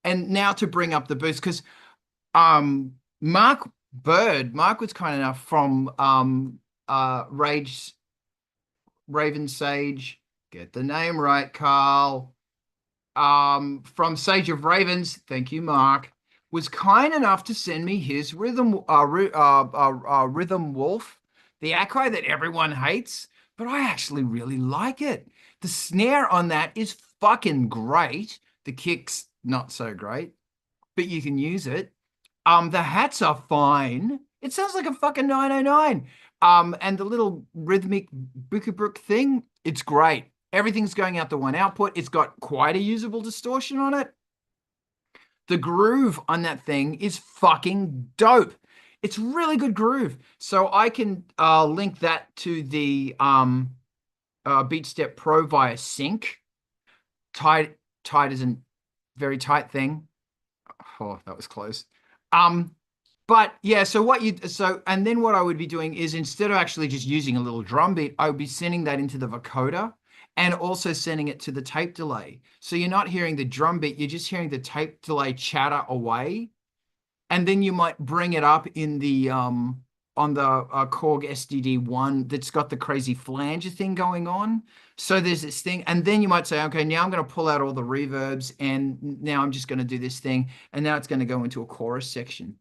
and now to bring up the boost, because Mark was kind enough from Raven Sage, get the name right, Carl. From Sage of Ravens, thank you, Mark, was kind enough to send me his Rhythm Wolf, the Akai that everyone hates, but I actually really like it. The snare on that is fucking great. The kick's not so great, but you can use it. The hats are fine. It sounds like a fucking 909. And the little rhythmic book thing, it's great. Everything's going out the one output. It's got quite a usable distortion on it. The groove on that thing is fucking dope. It's really good groove. So I can link that to the BeatStep Pro via sync. Tight is a very tight thing. Oh, that was close. But yeah, and then what I would be doing is, instead of actually just using a little drum beat, I would be sending that into the vocoder and also sending it to the tape delay. So you're not hearing the drum beat, you're just hearing the tape delay chatter away. And then you might bring it up in the on the Korg SDD1 that's got the crazy flanger thing going on. So there's this thing, and then you might say, okay, now I'm going to pull out all the reverbs, and now I'm just going to do this thing, and now it's going to go into a chorus section.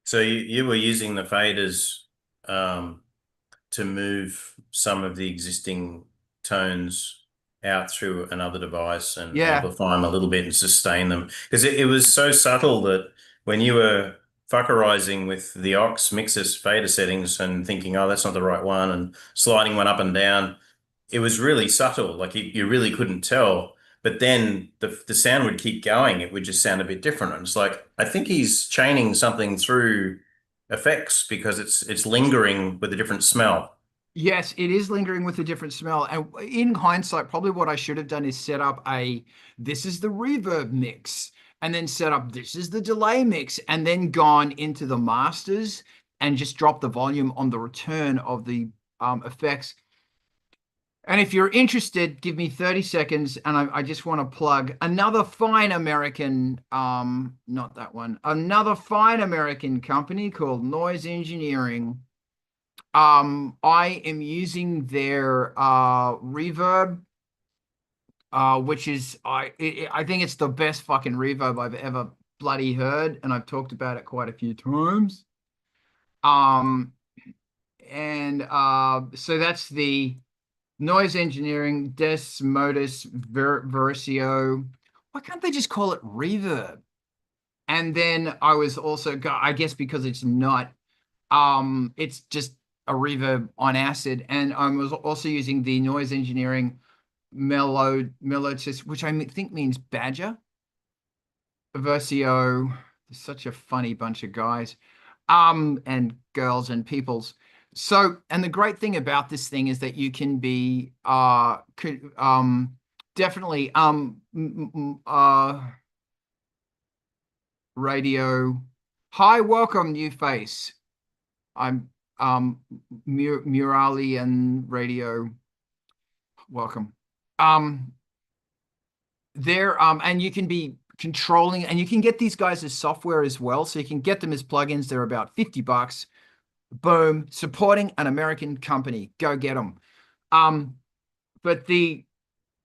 So you were using the faders to move some of the existing tones out through another device and amplify them a little bit and sustain them, because it was so subtle that when you were fuckerizing with the aux mixers fader settings and thinking, oh, that's not the right one, and sliding one up and down, it was really subtle. Like you really couldn't tell. But then the sound would keep going. It would just sound a bit different. And it's like, I think he's chaining something through effects because it's lingering with a different smell. Yes, it is lingering with a different smell. And in hindsight, probably what I should have done is set up this is the reverb mix, and then set up, this is the delay mix, and then gone into the masters and just drop the volume on the return of the effects. And if you're interested, give me 30 seconds, and I just want to plug another fine American, not that one, another fine American company called Noise Engineering. I am using their reverb, which is, I think it's the best fucking reverb I've ever bloody heard, and I've talked about it quite a few times. So that's the Noise Engineering Des Modus Versio. Why can't they just call it reverb? And then I was also, I guess because it's not, it's just a reverb on acid. And I was also using the Noise Engineering Melodius, which I think means badger. Versio. They're such a funny bunch of guys. and girls and peoples. So, and the great thing about this thing is that you can be definitely radio. Hi, welcome, new face. I'm Murali and radio. Welcome. There and you can be controlling, and you can get these guys as software as well, so you can get them as plugins. They're about $50. Boom, supporting an American company. Go get them. But the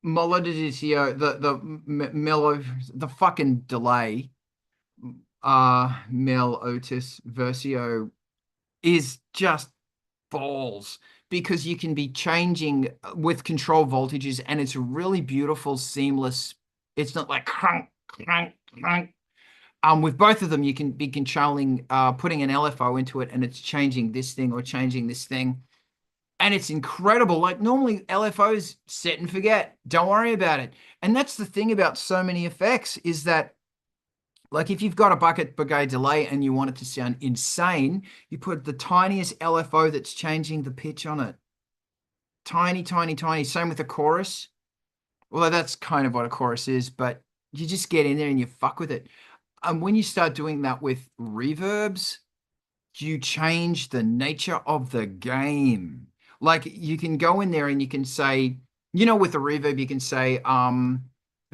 melodizio, the fucking delay, Mel Otis Versio is just balls, because you can be changing with control voltages, and it's really beautiful, seamless. It's not like crunk, crunk, crunk. With both of them, you can be controlling, putting an LFO into it, and it's changing this thing or changing this thing. And it's incredible. Like, normally LFOs set and forget. Don't worry about it. And that's the thing about so many effects, is that, like, if you've got a bucket brigade delay and you want it to sound insane, you put the tiniest LFO that's changing the pitch on it. Tiny, tiny, tiny. Same with the chorus. Well, that's kind of what a chorus is, but you just get in there and you fuck with it. And when you start doing that with reverbs, you change the nature of the game. Like, you can go in there and you can say, with a reverb, you can say,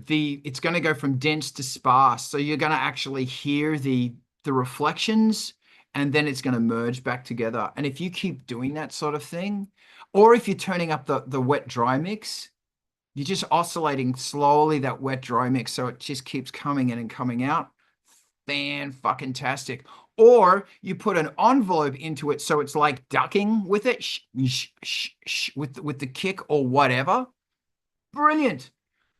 it's going to go from dense to sparse. So you're going to actually hear the reflections, and then it's going to merge back together. And if you keep doing that sort of thing, or if you're turning up the wet dry mix, you're just oscillating slowly that wet dry mix, so it just keeps coming in and coming out. Fan-fucking-tastic. Or you put an envelope into it, so it's like ducking with it, with the kick or whatever. Brilliant.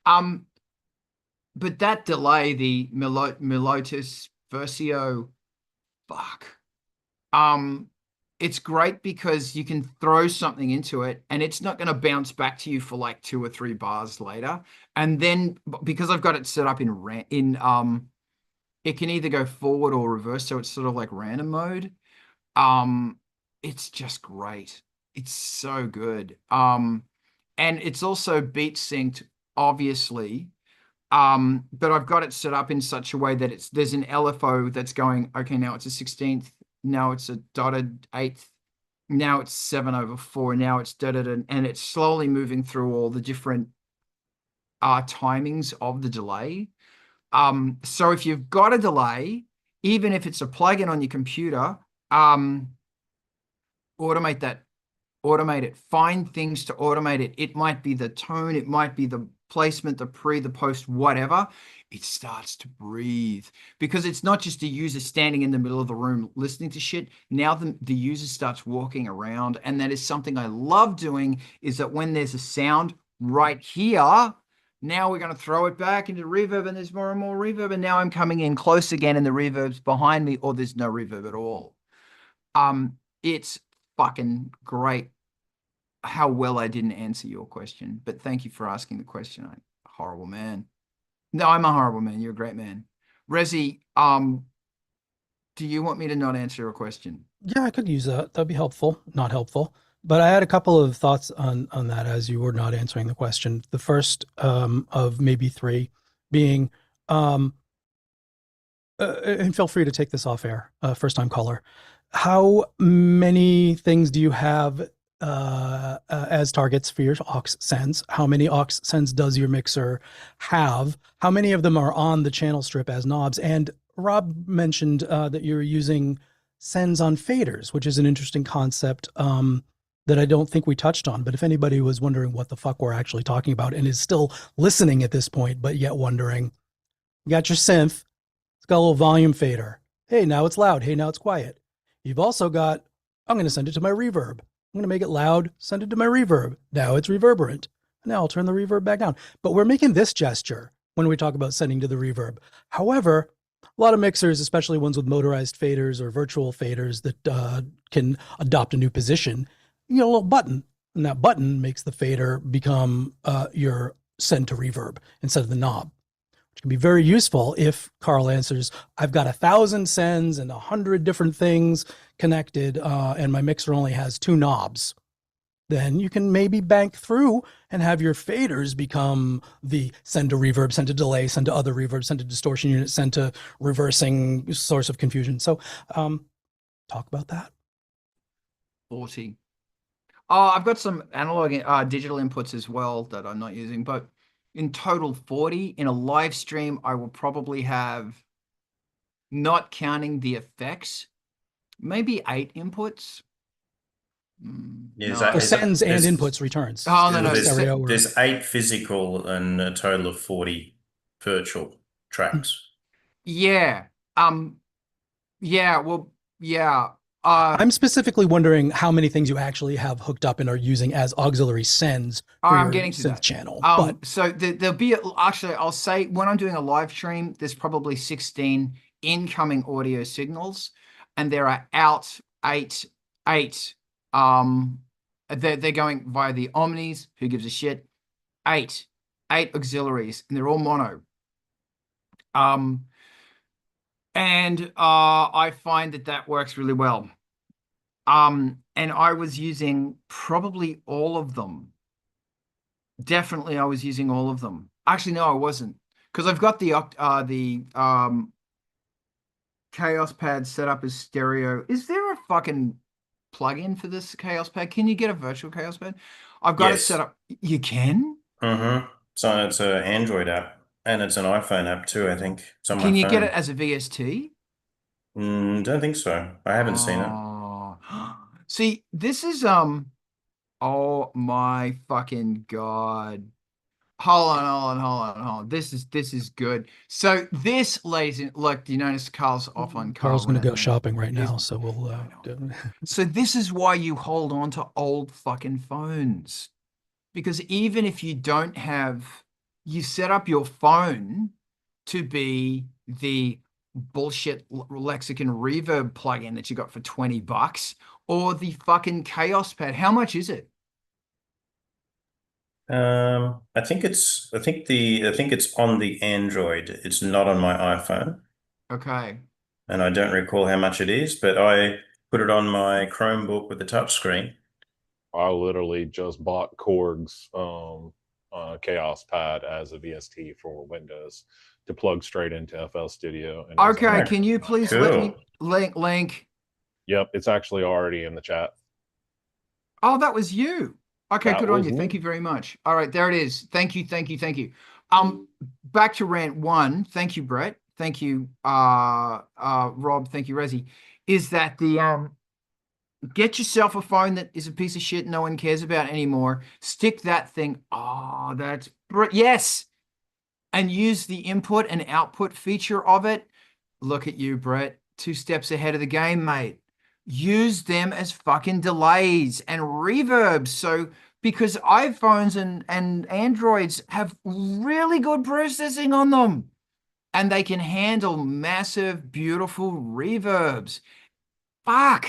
But that delay, the Melotus Versio, fuck. It's great because you can throw something into it and it's not going to bounce back to you for like 2 or 3 bars later. And then, because I've got it set up it can either go forward or reverse, so it's sort of like random mode. It's just great. It's so good. And it's also beat synced, obviously. But I've got it set up in such a way that there's an LFO that's going, okay, now it's a 16th, now it's a dotted 8th, now it's 7/4, now it's dotted, and it's slowly moving through all the different timings of the delay. So if you've got a delay, even if it's a plugin on your computer, automate it, find things to automate it. It might be the tone, it might be the placement, the pre, the post, whatever. It starts to breathe, because it's not just a user standing in the middle of the room listening to shit. Now the user starts walking around, and that is something I love doing, is that when there's a sound right here, now we're going to throw it back into reverb, and there's more and more reverb, and now I'm coming in close again and the reverb's behind me, or there's no reverb at all. It's fucking great. How well I didn't answer your question, but thank you for asking the question. I'm a horrible man. No, I'm a horrible man. You're a great man. Rezi, do you want me to not answer a question? Yeah, I could use that. That'd be helpful. Not helpful. But I had a couple of thoughts on that as you were not answering the question. The first of maybe 3 being, and feel free to take this off air, first time caller. How many things do you have as targets for your aux sends? How many aux sends does your mixer have? How many of them are on the channel strip as knobs? And Rob mentioned that you're using sends on faders, which is an interesting concept that I don't think we touched on. But if anybody was wondering what the fuck we're actually talking about and is still listening at this point, but yet wondering, you got your synth, it's got a little volume fader. Hey, now it's loud. Hey, now it's quiet. You've also got, I'm going to send it to my reverb. I'm going to make it loud, send it to my reverb. Now it's reverberant. Now I'll turn the reverb back down. But we're making this gesture when we talk about sending to the reverb. However, a lot of mixers, especially ones with motorized faders or virtual faders that can adopt a new position, you know, a little button, and that button makes the fader become your send to reverb instead of the knob. which can be very useful if Carl answers, I've got 1,000 sends and 100 different things connected, and my mixer only has 2 knobs. Then you can maybe bank through and have your faders become the send to reverb, send to delay, send to other reverb, send to distortion unit, send to reversing source of confusion. So talk about that. 40. Oh, I've got some analog digital inputs as well that I'm not using, but in total 40. In a live stream, I will probably have, not counting the effects, maybe 8 inputs. So sends and inputs returns. Oh, no. There's 8 physical and a total of 40 virtual tracks. Yeah. Yeah, well, yeah. I'm specifically wondering how many things you actually have hooked up and are using as auxiliary sends for your synth channel. So there'll be, actually, I'll say when I'm doing a live stream, there's probably 16 incoming audio signals, and there are out 8. They're going via the omnis. Who gives a shit? 8 auxiliaries, and they're all mono. And I find that works really well. And I was using probably all of them. Definitely, I was using all of them. Actually, no, I wasn't, because I've got the Kaos pad set up as stereo. Is there a fucking plug-in for this Kaos pad? Can you get a virtual Kaos pad? I've got it set up. You can? Mm-hmm. So it's an Android app, and it's an iPhone app too, I think. Can you get it as a VST? Don't think so. I haven't seen it. See, this is oh my fucking God. Hold on. This is good. So this, ladies, look, you notice Carl's off on Carl's going to go shopping right now, so we'll So this is why you hold on to old fucking phones. Because even if you don't have, you set up your phone to be the bullshit lexicon reverb plugin that you got for $20, or the fucking Kaos pad. How much is it? I think it's on the Android. It's not on my iPhone. Okay. And I don't recall how much it is, but I put it on my Chromebook with the touchscreen. I literally just bought Korg's Kaos pad as a VST for Windows to plug straight into FL Studio. And okay, can you please let me link? Yep, it's actually already in the chat. Oh, that was you. Okay, good on you. Thank you very much. All right, there it is. Thank you. Back to rant 1. Thank you, Brett. Thank you, Rob. Thank you, Razi. Is that the get yourself a phone that is a piece of shit no one cares about anymore. Stick that thing. Oh, that's yes. And use the input and output feature of it. Look at you, Brett. 2 steps ahead of the game, mate. Use them as fucking delays and reverbs. So, because iPhones and Androids have really good processing on them, and they can handle massive, beautiful reverbs. Fuck.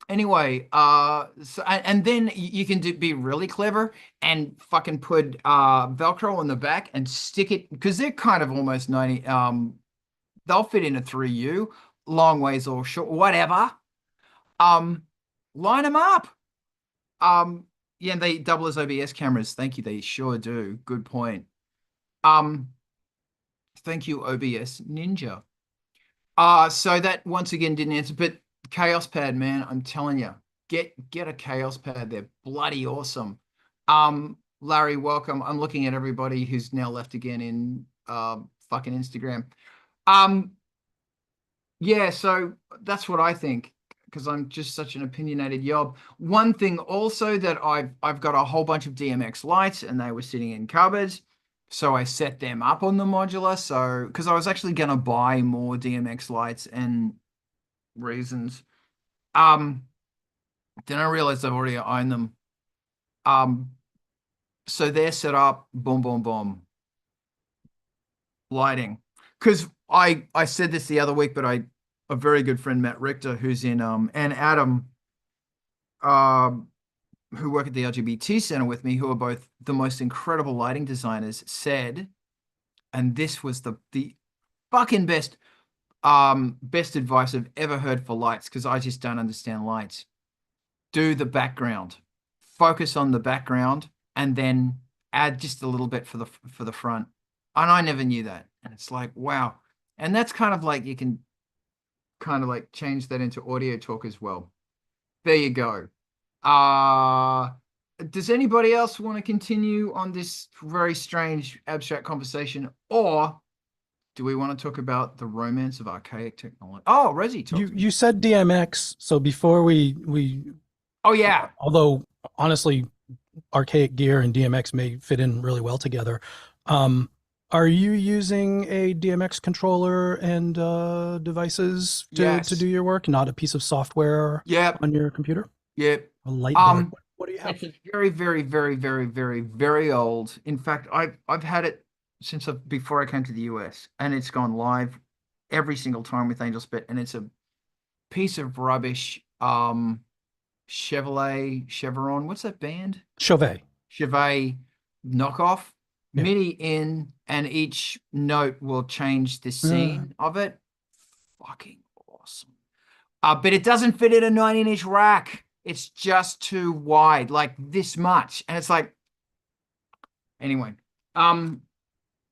Anyway, so, and then you can be really clever and fucking put Velcro on the back and stick it, because they're kind of almost 90. They'll fit in a 3U, long ways or short, whatever. Line them up. Yeah, they double as OBS cameras. Thank you. They sure do. Good point. Thank you, OBS Ninja. So that once again didn't answer, but Kaos pad, man, I'm telling you, get a Kaos pad. They're bloody awesome. Larry, welcome. I'm looking at everybody who's now left again in fucking Instagram. Yeah, so that's what I think, because I'm just such an opinionated yob. One thing also that I've got a whole bunch of DMX lights, and they were sitting in cupboards. So I set them up on the modular. So, because I was actually going to buy more DMX lights and reasons. Then I realized I've already owned them. So they're set up, boom, boom, boom. Lighting. Because I said this the other week, but a very good friend, Matt Richter, who's in, and Adam, who work at the LGBT Center with me, who are both the most incredible lighting designers, said And this was the fucking best advice I've ever heard for lights, because I just don't understand lights. Do the background, focus on the background, and then add just a little bit for the front. And I never knew that, and it's like, wow. And that's kind of like, you can kind of like change that into audio talk as well. There you go. Does anybody else want to continue on this very strange abstract conversation, or do we want to talk about the romance of archaic technology? Oh, Raziel, you said DMX, so before we oh yeah, although honestly archaic gear and DMX may fit in really well together, are you using a DMX controller and devices to do your work, not a piece of software on your computer? Yep. A light board. What do you have? It's very, very, very, very, very, very old. In fact, I've had it since before I came to the US, and it's gone live every single time with Angelspit, and it's a piece of rubbish. Chevron, what's that band? Chauvet knockoff. Yeah. MIDI in, and each note will change the scene of it. Fucking awesome. But it doesn't fit in a 19-inch rack. It's just too wide, like this much. And it's like, anyway. And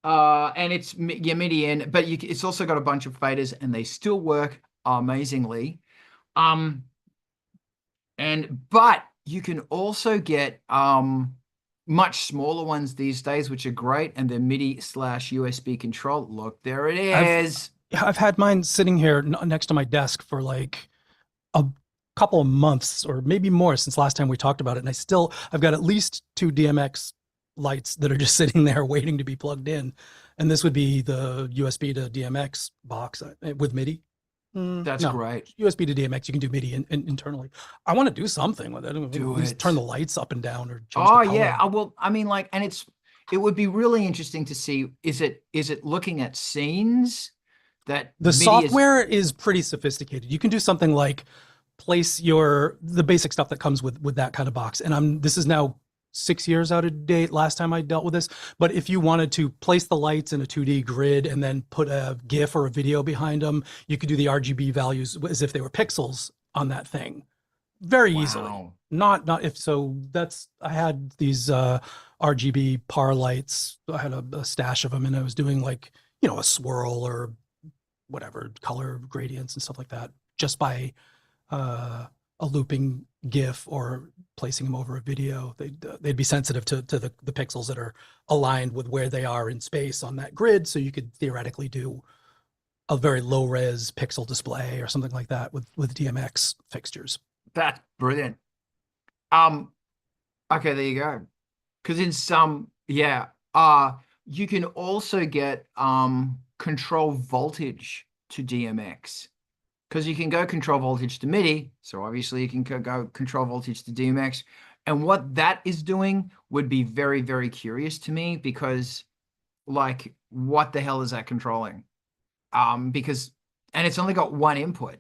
it's your MIDI in, but it's also got a bunch of faders, and they still work amazingly. But you can also get much smaller ones these days, which are great, and they're MIDI/USB control. Look, there it is. I've had mine sitting here next to my desk for like a couple of months, or maybe more, since last time we talked about it, and I've got at least 2 DMX lights that are just sitting there waiting to be plugged in, and this would be the USB to DMX box with MIDI. That's great. USB to DMX, you can do MIDI internally. I want to do something with it. At least turn the lights up and down, or change the color. Yeah. Well, I mean, like, and it would be really interesting to see, is it looking at scenes that the software is pretty sophisticated. You can do something like place the basic stuff that comes with that kind of box. And this is now 6 years out of date last time I dealt with this, but if you wanted to place the lights in a 2D grid and then put a GIF or a video behind them, you could do the RGB values as if they were pixels on that thing very easily. Not if so. I had these RGB par lights. I had a stash of them, and I was doing like, a swirl or whatever color gradients and stuff like that just by a looping GIF or placing them over a video. They'd be sensitive to the pixels that are aligned with where they are in space on that grid, so you could theoretically do a very low res pixel display or something like that with DMX fixtures. That's brilliant. Okay, there you go. Because in some, you can also get control voltage to DMX. Because you can go control voltage to MIDI, so obviously you can go control voltage to DMX. And what that is doing would be very, very curious to me, because, like, what the hell is that controlling? And it's only got one input.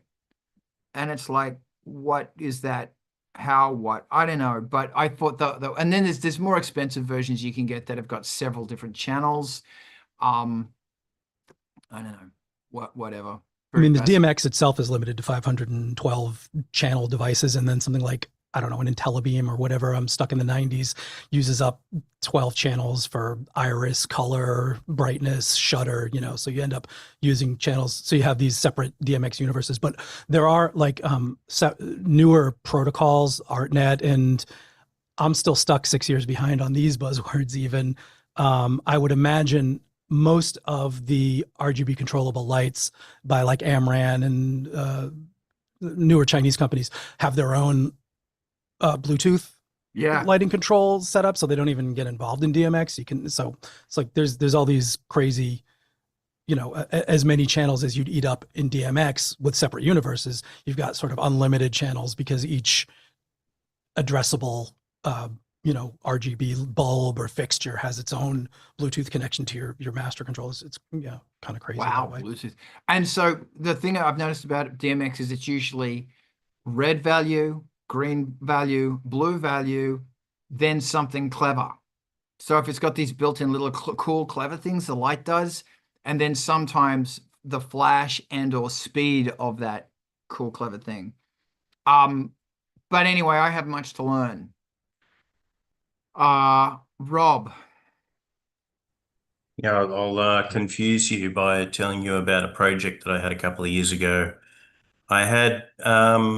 And it's like, what is that? How, what? I don't know. But I thought and then there's more expensive versions you can get that have got several different channels. I don't know. Whatever. I mean, the DMX itself is limited to 512 channel devices, and then something like, I don't know, an IntelliBeam or whatever I'm stuck in the 90s uses up 12 channels for iris, color, brightness, shutter, so you end up using channels. So you have these separate DMX universes, but there are like newer protocols, ArtNet, and I'm still stuck 6 years behind on these buzzwords even. I would imagine most of the RGB controllable lights by like Amran and newer Chinese companies have their own Bluetooth lighting control set up, so they don't even get involved in DMX. So it's like there's all these crazy, as many channels as you'd eat up in DMX with separate universes. You've got sort of unlimited channels because each addressable RGB bulb or fixture has its own Bluetooth connection to your master controllers. It's kind of crazy. Wow, Bluetooth. And so the thing I've noticed about DMX is it's usually red value, green value, blue value, then something clever. So if it's got these built-in little cool, clever things, the light does, and then sometimes the flash and or speed of that cool, clever thing. But anyway, I have much to learn. Rob. Yeah, I'll confuse you by telling you about a project that I had a couple of years ago. I had, let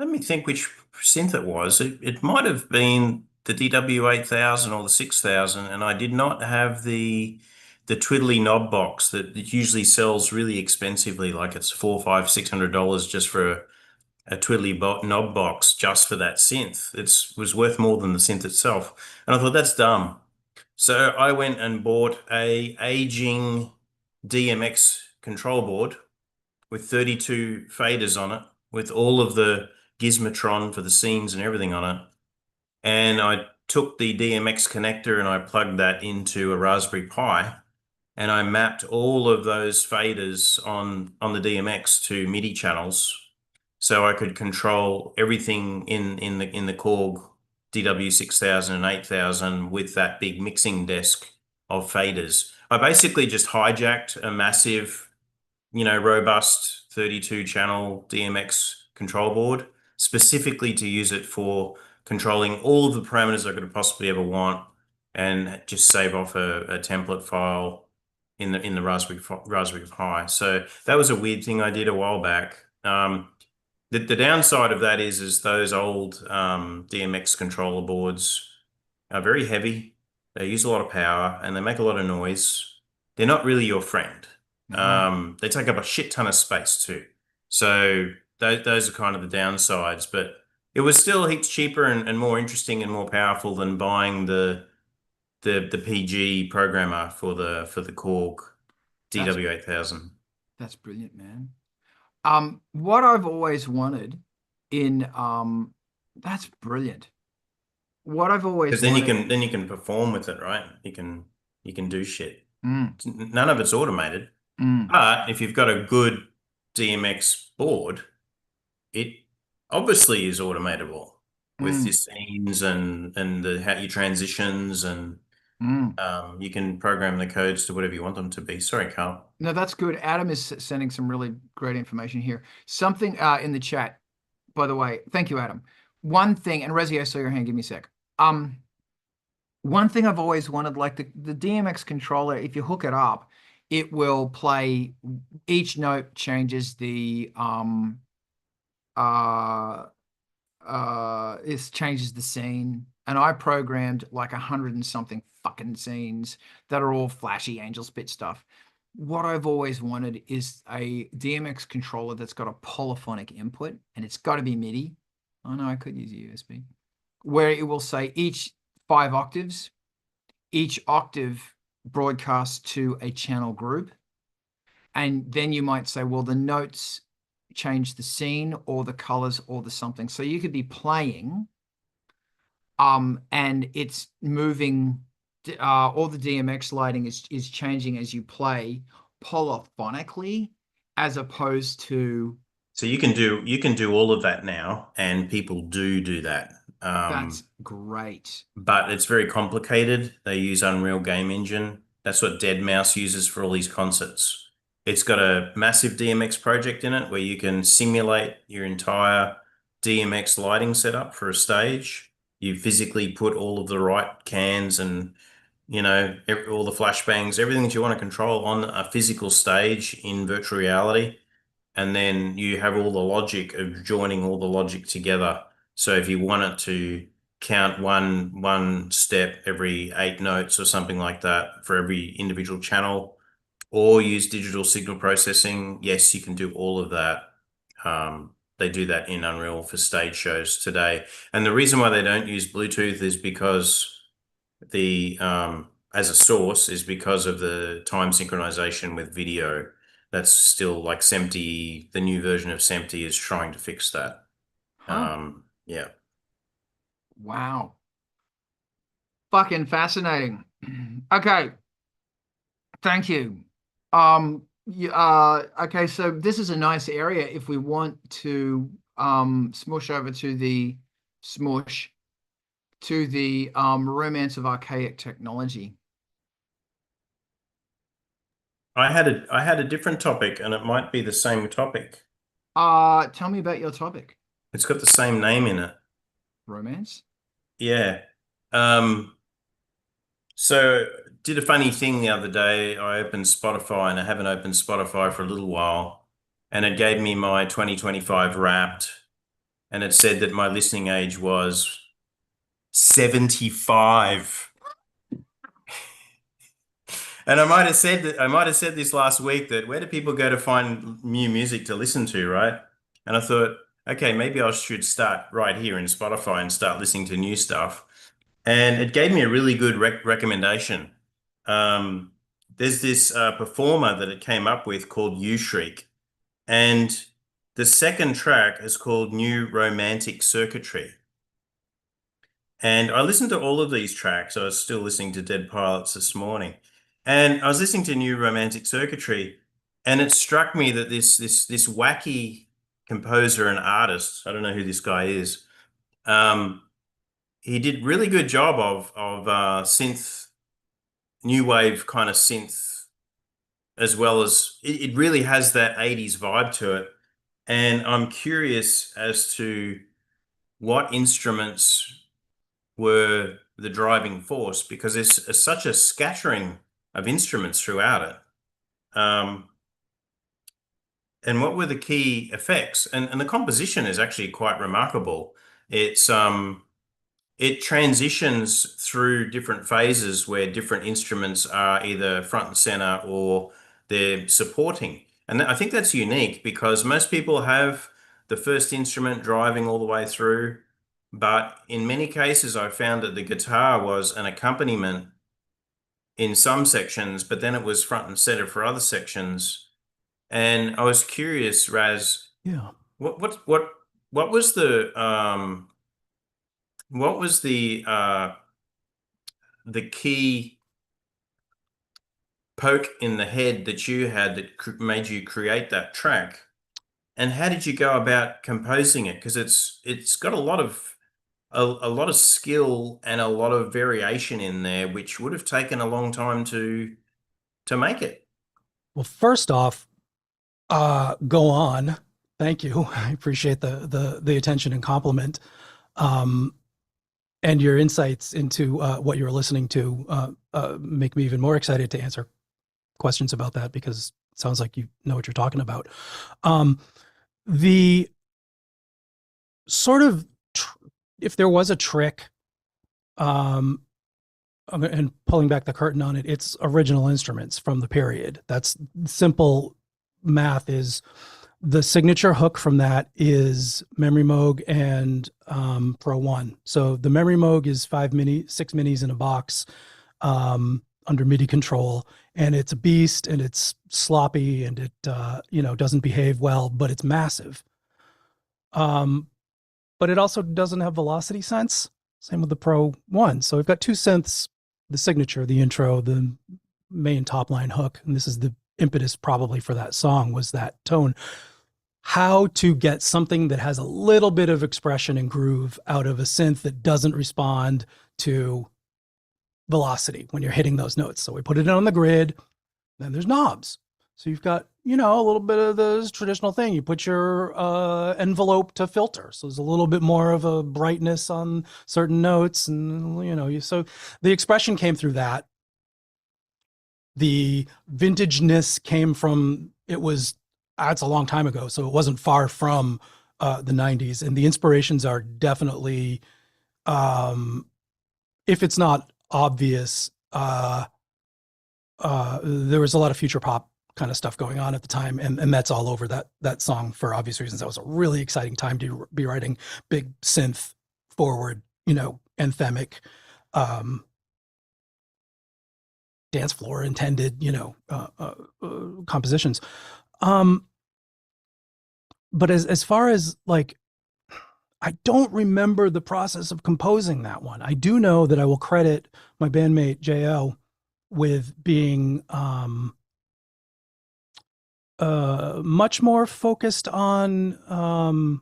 me think which synth it was. It might have been the DW8000 or the 6000, and I did not have the twiddly knob box that usually sells really expensively, like it's $400, $500, $600 just for a twiddly knob box just for that synth. It was worth more than the synth itself, and I thought that's dumb. So I went and bought a aging DMX control board with 32 faders on it, with all of the gizmotron for the scenes and everything on it. And I took the DMX connector and I plugged that into a Raspberry Pi, and I mapped all of those faders on the DMX to MIDI channels, so I could control everything in the Korg DW6000 and 8000 with that big mixing desk of faders. I basically just hijacked a massive, robust 32 channel DMX control board specifically to use it for controlling all of the parameters I could possibly ever want, and just save off a template file in the Raspberry Pi. So that was a weird thing I did a while back. The downside of that is those old DMX controller boards are very heavy. They use a lot of power and they make a lot of noise. They're not really your friend. They take up a shit ton of space too. So those are kind of the downsides, but it was still heaps cheaper and more interesting and more powerful than buying the PG programmer for the Korg DW8000. That's brilliant, man. What I've always wanted in that's brilliant. What I've always Because then you can perform with it, right? You can do shit. None of it's automated. But if you've got a good DMX board, it obviously is automatable with your scenes and how your transitions, and you can program the codes to whatever you want them to be. Sorry, Carl. No, that's good. Adam is sending some really great information here. Something in the chat, by the way. Thank you, Adam. One thing, and Raziel, I saw your hand. Give me a sec. One thing I've always wanted, like the DMX controller, if you hook it up, it will play, each note changes the it changes the scene. And I programmed like 100 and something fucking scenes that are all flashy Angelspit stuff. What I've always wanted is a DMX controller that's got a polyphonic input, and it's got to be MIDI. Oh no, I could use a USB, where it will say each 5 octaves, each octave broadcasts to a channel group. And then you might say, well, the notes change the scene or the colors or the something. So you could be playing and it's moving, all the DMX lighting is changing as you play polyphonically, as opposed to. So you can do all of that now, and people do that. That's great. But it's very complicated. They use Unreal Game Engine. That's what deadmau5 uses for all these concerts. It's got a massive DMX project in it where you can simulate your entire DMX lighting setup for a stage. You physically put all of the right cans and, all the flashbangs, everything that you want to control on a physical stage in virtual reality. And then you have all the logic of joining all the logic together. So if you wanted to count one step every 8 notes or something like that for every individual channel, or use digital signal processing, yes, you can do all of that. They do that in Unreal for stage shows today. And the reason why they don't use Bluetooth is because as a source is because of the time synchronization with video. That's still like SMPTE, the new version of SMPTE is trying to fix that. Yeah. Wow. Fucking fascinating. Okay. Thank you. Okay, so this is a nice area if we want to smush over to the smush. to the romance of archaic technology. I had a different topic, and it might be the same topic. Tell me about your topic. It's got the same name in it. Romance? Yeah. So did a funny thing the other day. I opened Spotify, and I haven't opened Spotify for a little while, and it gave me my 2025 Wrapped, and it said that my listening age was 75. And I might have said this last week, that where do people go to find new music to listen to, right? And I thought, okay, maybe I should start right here in Spotify and start listening to new stuff. And it gave me a really good recommendation. Um, there's this performer that it came up with called Shriek, and the second track is called New Romantic Circuitry. And I listened to all of these tracks. I was still listening to Dead Pilots this morning. And I was listening to New Romantic Circuitry, and it struck me that this wacky composer and artist, I don't know who this guy is, he did really good job of synth, new wave kind of synth, as well as it really has that 80s vibe to it. And I'm curious as to what instruments were the driving force, because there's such a scattering of instruments throughout it. And what were the key effects? And the composition is actually quite remarkable. It transitions through different phases where different instruments are either front and center or they're supporting. And I think that's unique, because most people have the first instrument driving all the way through. But in many cases, I found that the guitar was an accompaniment in some sections, but then it was front and center for other sections. And I was curious, Raz, yeah, what was the key poke in the head that you had that made you create that track? And how did you go about composing it? Because it's got a lot of skill and a lot of variation in there, which would have taken a long time to make it. Well, first off, go on. Thank you. I appreciate the attention and compliment, and your insights into what you're listening to make me even more excited to answer questions about that, because it sounds like you know what you're talking about. The sort of if there was a trick, and pulling back the curtain on it, it's original instruments from the period. That's simple math. Is the signature hook from that is Memory Moog and Pro One. So the Memory Moog is 6 minis in a box under MIDI control, and it's a beast, and it's sloppy, and it doesn't behave well, but it's massive. But it also doesn't have velocity sense. Same with the Pro One. So we've got two synths: the signature, the intro, the main top line hook, and this is the impetus probably for that song, was that tone. How to get something that has a little bit of expression and groove out of a synth that doesn't respond to velocity when you're hitting those notes. So we put it on the grid. Then there's knobs. So you've got, a little bit of the traditional thing. You put your envelope to filter. So there's a little bit more of a brightness on certain notes. And, so the expression came through that. The vintageness came from, it's a long time ago, so it wasn't far from the 90s. And the inspirations are definitely, if it's not obvious, there was a lot of future pop kind of stuff going on at the time, and that's all over that song for obvious reasons. That was a really exciting time to be writing big synth forward, anthemic, dance floor intended, compositions. But as far as I don't remember the process of composing that one. I do know that I will credit my bandmate JL with being much more focused on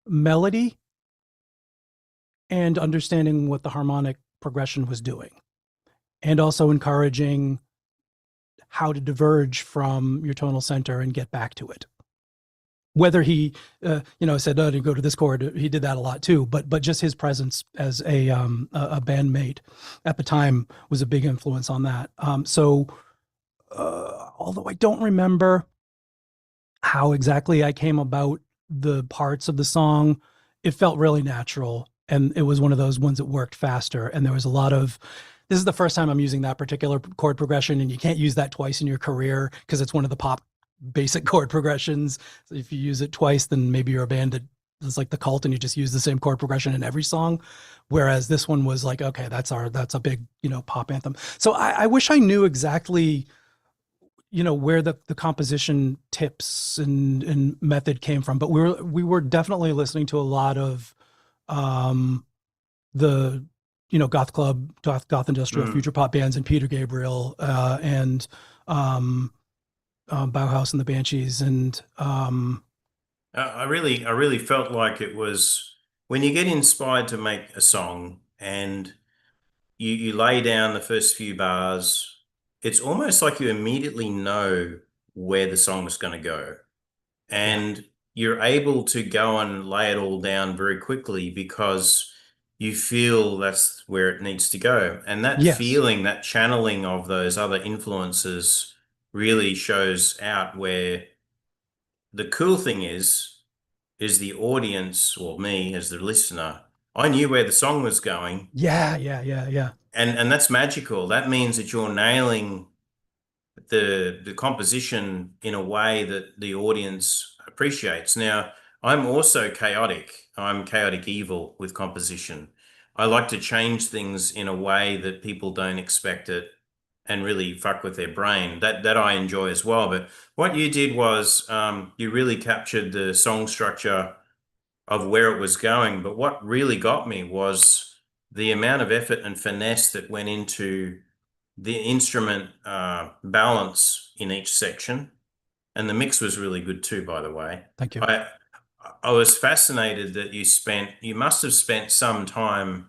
melody and understanding what the harmonic progression was doing, and also encouraging how to diverge from your tonal center and get back to it. Whether he, said, "Oh, to go to this chord," he did that a lot too. But just his presence as a bandmate at the time was a big influence on that. Although I don't remember how exactly I came about the parts of the song, it felt really natural, and it was one of those ones that worked faster. And there was a lot of, this is the first time I'm using that particular chord progression, and you can't use that twice in your career because it's one of the pop basic chord progressions. So if you use it twice, then maybe you're a band that is like the Cult and you just use the same chord progression in every song. Whereas this one was like, okay, that's a big, pop anthem. So I wish I knew exactly, where the composition tips and method came from, but we were definitely listening to a lot of the goth club, goth industrial future pop bands, and Peter Gabriel and Bauhaus and the Banshees. And I really felt like it was when you get inspired to make a song and you lay down the first few bars, it's almost like you immediately know where the song is going to go. And you're able to go and lay it all down very quickly because you feel that's where it needs to go. And that feeling, that channeling of those other influences really shows out. Where the cool thing is the audience, or me as the listener, I knew where the song was going. Yeah. And that's magical. That means that you're nailing the composition in a way that the audience appreciates. Now, I'm also chaotic. I'm chaotic evil with composition. I like to change things in a way that people don't expect it and really fuck with their brain. That I enjoy as well. But what you did was you really captured the song structure of where it was going. But what really got me was the amount of effort and finesse that went into the instrument balance in each section. And the mix was really good too, by the way. Thank you. I was fascinated that you must have spent some time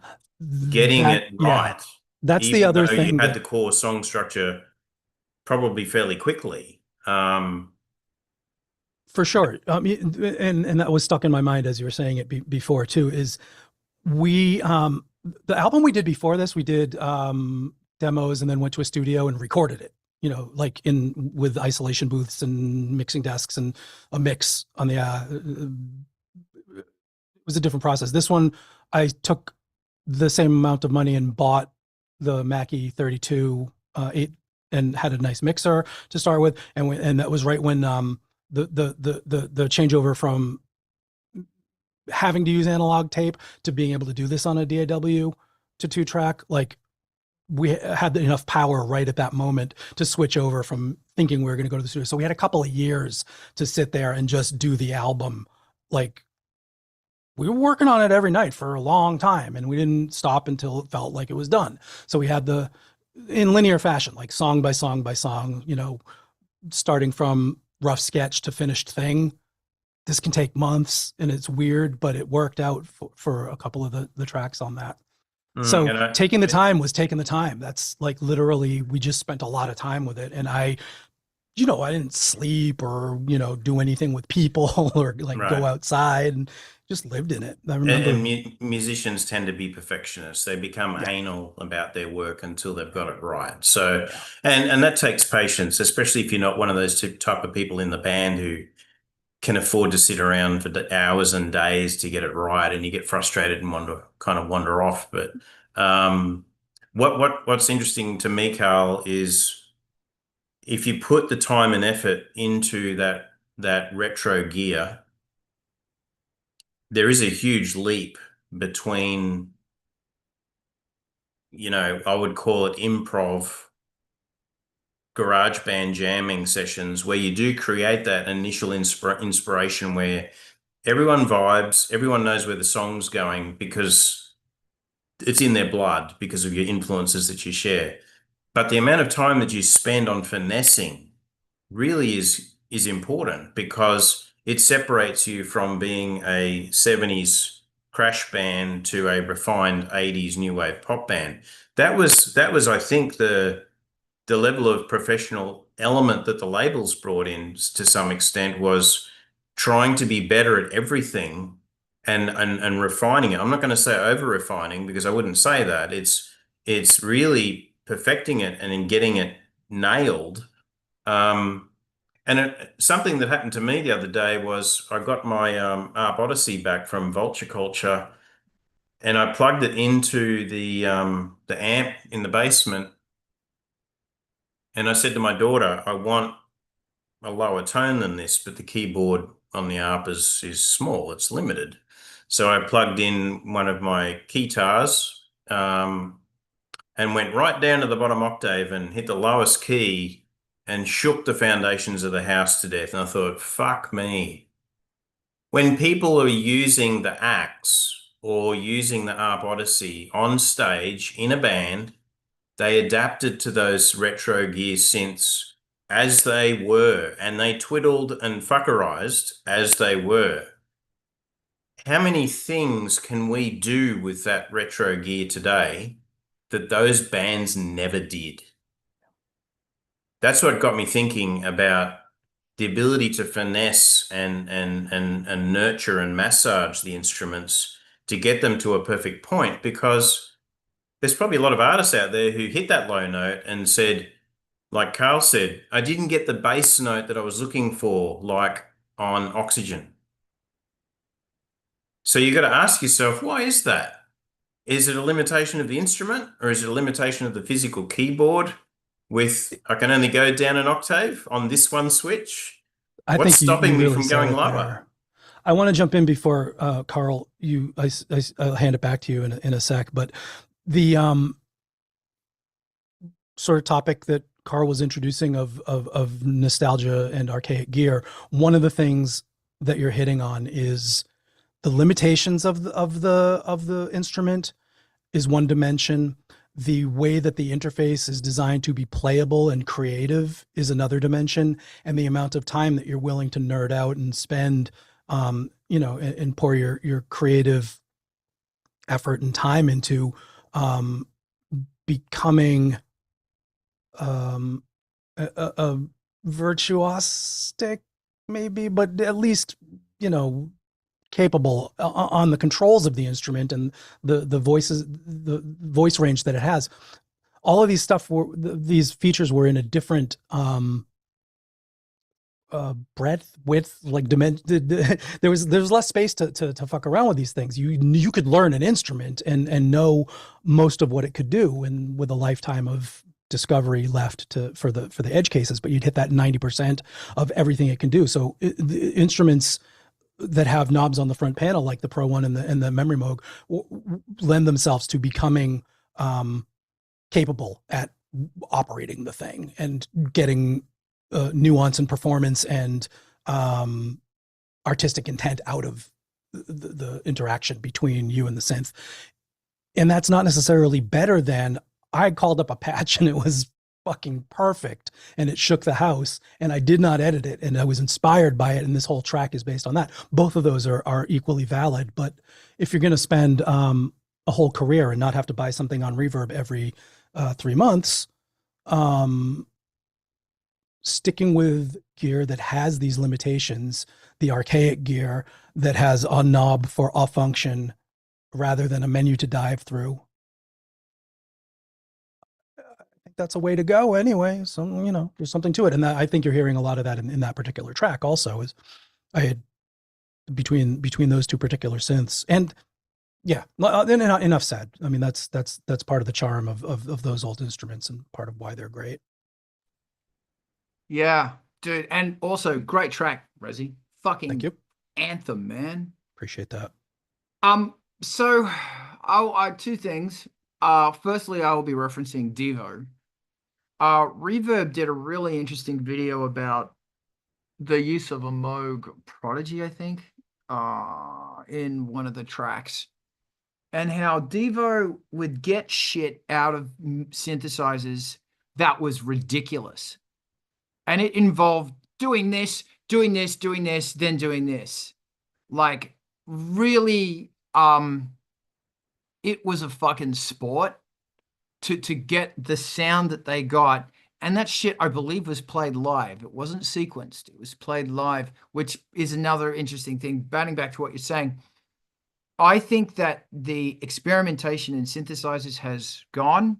getting it right. That's the other thing. You had the core song structure probably fairly quickly. For sure. And that was stuck in my mind as you were saying it before too, is the album we did before this, we did demos and then went to a studio and recorded it, like with isolation booths and mixing desks and a mix on the, it was a different process. This one, I took the same amount of money and bought the Mackie 32 8 and had a nice mixer to start with. And that was right when the changeover from having to use analog tape to being able to do this on a DAW to 2-track, like we had enough power right at that moment to switch over from thinking we were going to go to the studio. So we had a couple of years to sit there and just do the album. Like we were working on it every night for a long time, and we didn't stop until it felt like it was done. So we had in linear fashion, like song by song by song, starting from rough sketch to finished thing. This can take months and it's weird, but it worked out for a couple of the tracks on that. So taking the time was taking the time. That's like literally, we just spent a lot of time with it. And I didn't sleep or, do anything with people or like go outside, and just lived in it. I remember. And musicians tend to be perfectionists. They become anal about their work until they've got it right. So, and that takes patience, especially if you're not one of those type of people in the band who can afford to sit around for hours and days to get it right, and you get frustrated and wander off. But what's interesting to me, Carl, is if you put the time and effort into that retro gear, there is a huge leap between, I would call it improv garage band jamming sessions, where you do create that initial inspiration where everyone vibes, everyone knows where the song's going because it's in their blood because of your influences that you share. But the amount of time that you spend on finessing really is important, because it separates you from being a 70s crash band to a refined 80s new wave pop band. That was I think the level of professional element that the labels brought in to some extent was trying to be better at everything and refining it. I'm not going to say over refining because I wouldn't say that. It's really perfecting it and in getting it nailed. Something that happened to me the other day was I got my ARP Odyssey back from Vulture Culture, and I plugged it into the amp in the basement, and I said to my daughter, I want a lower tone than this, but the keyboard on the ARP is small, it's limited. So I plugged in one of my guitars and went right down to the bottom octave and hit the lowest key and shook the foundations of the house to death. And I thought, fuck me. When people are using the axe or using the ARP Odyssey on stage in a band, they adapted to those retro gear synths as they were, and they twiddled and fuckerized as they were. How many things can we do with that retro gear today that those bands never did? That's what got me thinking about the ability to finesse and nurture and massage the instruments to get them to a perfect point, because there's probably a lot of artists out there who hit that low note and said, like Carl said, I didn't get the bass note that I was looking for, like on Oxygen. So you got to ask yourself, why is that? Is it a limitation of the instrument, or is it a limitation of the physical keyboard with, I can only go down an octave on this one switch? What's stopping me from going lower? I want to jump in before Carl, I'll hand it back to you in a sec, but the sort of topic that Carl was introducing of nostalgia and archaic gear, one of the things that you're hitting on is the limitations of the instrument is one dimension. The way that the interface is designed to be playable and creative is another dimension, and the amount of time that you're willing to nerd out and spend, and pour your creative effort and time into becoming a virtuosic, maybe, but at least, capable on the controls of the instrument and the voice range that it has. All of these these features were in a different breadth, width, like dimension. There was less space to fuck around with these things. You could learn an instrument and know most of what it could do, and with a lifetime of discovery left for the edge cases, but you'd hit that 90% of everything it can do. So the instruments that have knobs on the front panel, like the Pro One and the Memory Moog, lend themselves to becoming capable at operating the thing and getting nuance and performance and artistic intent out of the interaction between you and the synth. And that's not necessarily better than, I called up a patch and it was fucking perfect and it shook the house and I did not edit it and I was inspired by it and this whole track is based on that. Both of those are equally valid. But if you're going to spend a whole career and not have to buy something on Reverb every 3 months, sticking with gear that has these limitations, the archaic gear that has a knob for a function rather than a menu to dive through, that's a way to go anyway. So, there's something to it. And I think you're hearing a lot of that in that particular track also, is I had between those two particular synths. And yeah, enough said. I mean, that's part of the charm of those old instruments and part of why they're great. Yeah, dude. And also great track, Razi. Fucking Thank you. Anthem, man. Appreciate that. So I two things. Firstly, I will be referencing Devo. Reverb did a really interesting video about the use of a Moog Prodigy, I think, in one of the tracks, and how Devo would get shit out of synthesizers that was ridiculous. And it involved doing this, then doing this. Like really it was a fucking sport to get the sound that they got. And that shit, I believe, was played live. It wasn't sequenced. It was played live, which is another interesting thing. Batting back to what you're saying, I think that the experimentation in synthesizers has gone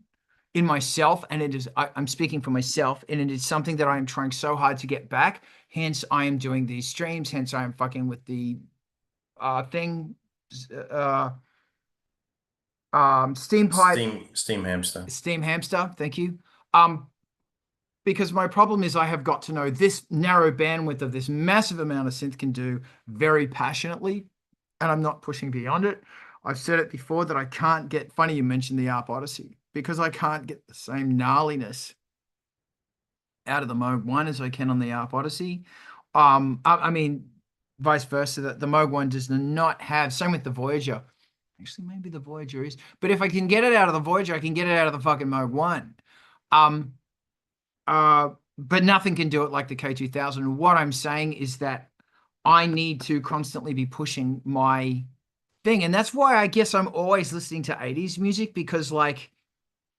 in myself, and it is, I'm speaking for myself, and it is something that I am trying so hard to get back. Hence, I am doing these streams. Hence, I am fucking with the thing, Steam Pipe, Steam Hamster. Steam Hamster. Thank you. Because my problem is I have got to know this narrow bandwidth of this massive amount of synth can do very passionately, and I'm not pushing beyond it. I've said it before that I can't get, funny you mentioned the ARP Odyssey, because I can't get the same gnarliness out of the Moog 1 as I can on the ARP Odyssey. I mean, vice versa, that the Moog 1 does not have, same with the Voyager. Actually, maybe the Voyager is, but if I can get it out of the Voyager, I can get it out of the fucking Moog 1. But nothing can do it like the K2000. What I'm saying is that I need to constantly be pushing my thing. And that's why I guess I'm always listening to 80s music, because like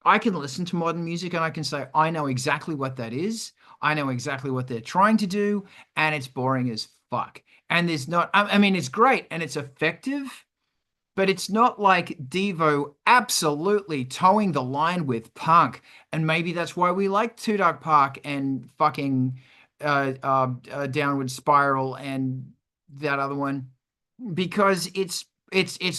I can listen to modern music and I can say, I know exactly what that is. I know exactly what they're trying to do, and it's boring as fuck. And there's not, I mean, it's great and it's effective, but it's not like Devo absolutely towing the line with punk. And maybe that's why we like Two Dog Park and fucking Downward Spiral and that other one, because it's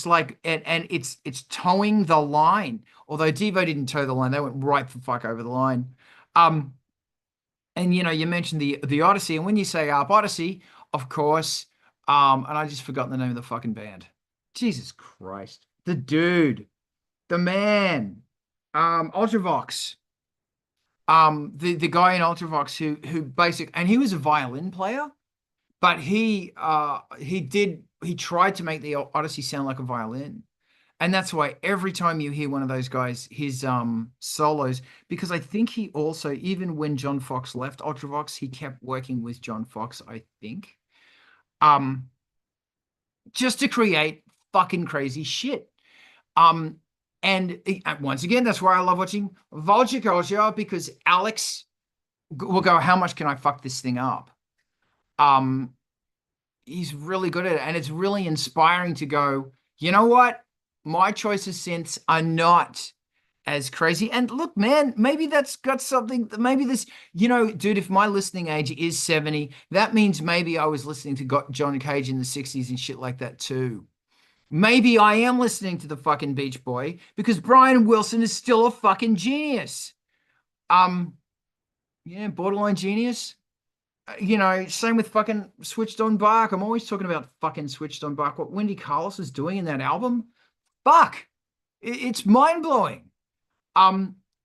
like, and it's towing the line. Although Devo didn't tow the line, they went right the fuck over the line. And you know, you mentioned the Odyssey, and when you say ARP Odyssey, of course, and I just forgot the name of the fucking band. Jesus Christ. The dude, the man, Ultravox, the guy in Ultravox who and he was a violin player, but he tried to make the Odyssey sound like a violin. And that's why every time you hear one of those guys, his solos, because I think he also, even when John Fox left Ultravox, he kept working with John Fox, I think. Just to create fucking crazy shit. And once again, that's why I love watching Vulture Culture, because Alex will go, how much can I fuck this thing up? He's really good at it, and it's really inspiring to go, you know what? My choice of synths are not as crazy. And look, man, maybe that's got something, maybe this, you know, dude, if my listening age is 70, that means maybe I was listening to John Cage in the 60s and shit like that too. Maybe I am listening to the fucking Beach Boy because Brian Wilson is still a fucking genius. Yeah, borderline genius. You know, same with fucking Switched on Bark. I'm always talking about fucking Switched on Bark. What Wendy Carlos is doing in that album, fuck, it's mind blowing.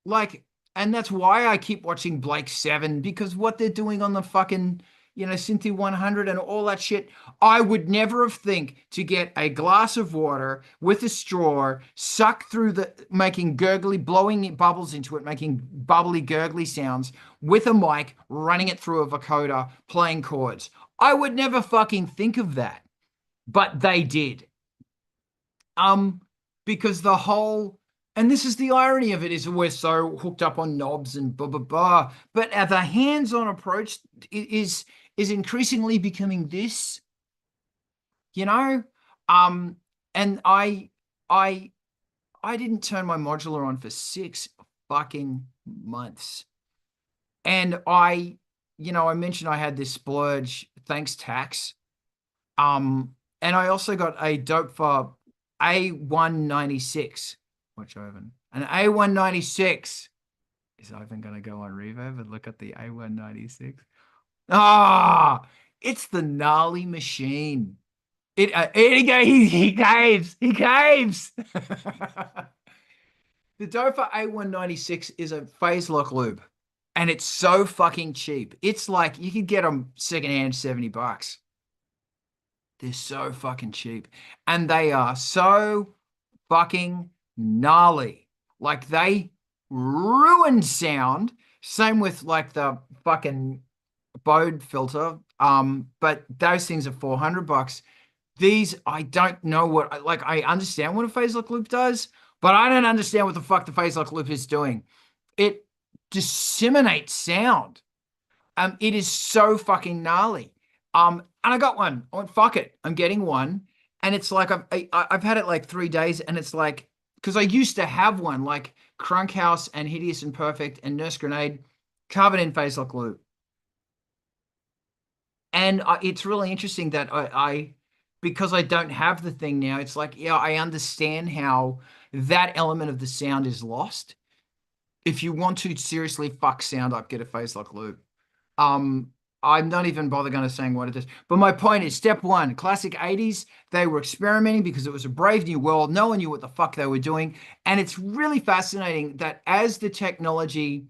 Like, and that's why I keep watching Blake 7, because what they're doing on the fucking, you know, Synthy 100 and all that shit, I would never have think to get a glass of water with a straw, suck through making gurgly, blowing bubbles into it, making bubbly, gurgly sounds with a mic, running it through a vocoder, playing chords. I would never fucking think of that, but they did. Because the whole, and this is the irony of it, is we're so hooked up on knobs and blah, blah, blah, but the hands-on approach is increasingly becoming this, you know? And I didn't turn my modular on for 6 fucking months. And you know, I mentioned I had this splurge, thanks tax. And I also got a dope for A196. Watch Ivan. An A196. Is Ivan going to go on Reverb and look at the A196? Ah, it's the gnarly machine. He caves. He caves. The Dofa A196 is a phase lock loop, and it's so fucking cheap. It's like you could get them secondhand $70. They're so fucking cheap, and they are so fucking gnarly. Like, they ruin sound. Same with like the fucking Bode filter. But those things are $400. these, I don't know what, like, I understand what a phase lock loop does, but I don't understand what the fuck the phase lock loop is doing. It disseminates sound. It is so fucking gnarly. And I got one. I went, fuck it. I'm getting one. And it's like, I've had it like 3 days, and it's like, because I used to have one, like Korg Kaos and Hideous and Perfect and Nurse Grenade, covered in phase lock loop. And it's really interesting that because I don't have the thing now, it's like, yeah, I understand how that element of the sound is lost. If you want to seriously fuck sound up, get a phase lock loop. I'm not even bother going to saying what it is. But my point is, step one, classic 80s, they were experimenting because it was a brave new world. No one knew what the fuck they were doing. And it's really fascinating that as the technology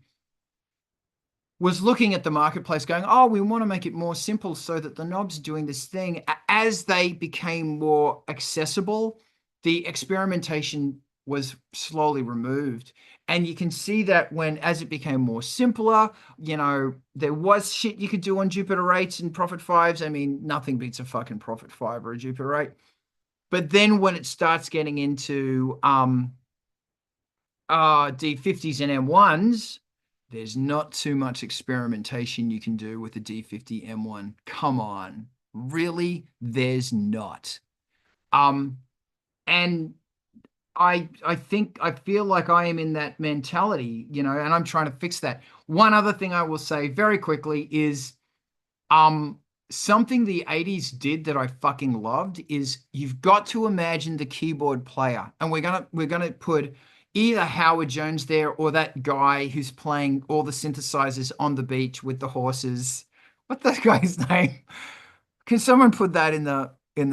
was looking at the marketplace going, oh, we want to make it more simple so that the knobs are doing this thing. As they became more accessible, the experimentation was slowly removed. And you can see that as it became more simpler, there was shit you could do on Jupiter 8s and Prophet 5s. I mean, nothing beats a fucking Prophet 5 or a Jupiter 8. But then when it starts getting into D50s and M1s, there's not too much experimentation you can do with a D50 M1. Come on. Really? There's not. And I feel like I am in that mentality, and I'm trying to fix that. One other thing I will say very quickly is something the 80s did that I fucking loved is you've got to imagine the keyboard player. And we're gonna put either Howard Jones there or that guy who's playing all the synthesizers on the beach with the horses. What's that guy's name? Can someone put that in the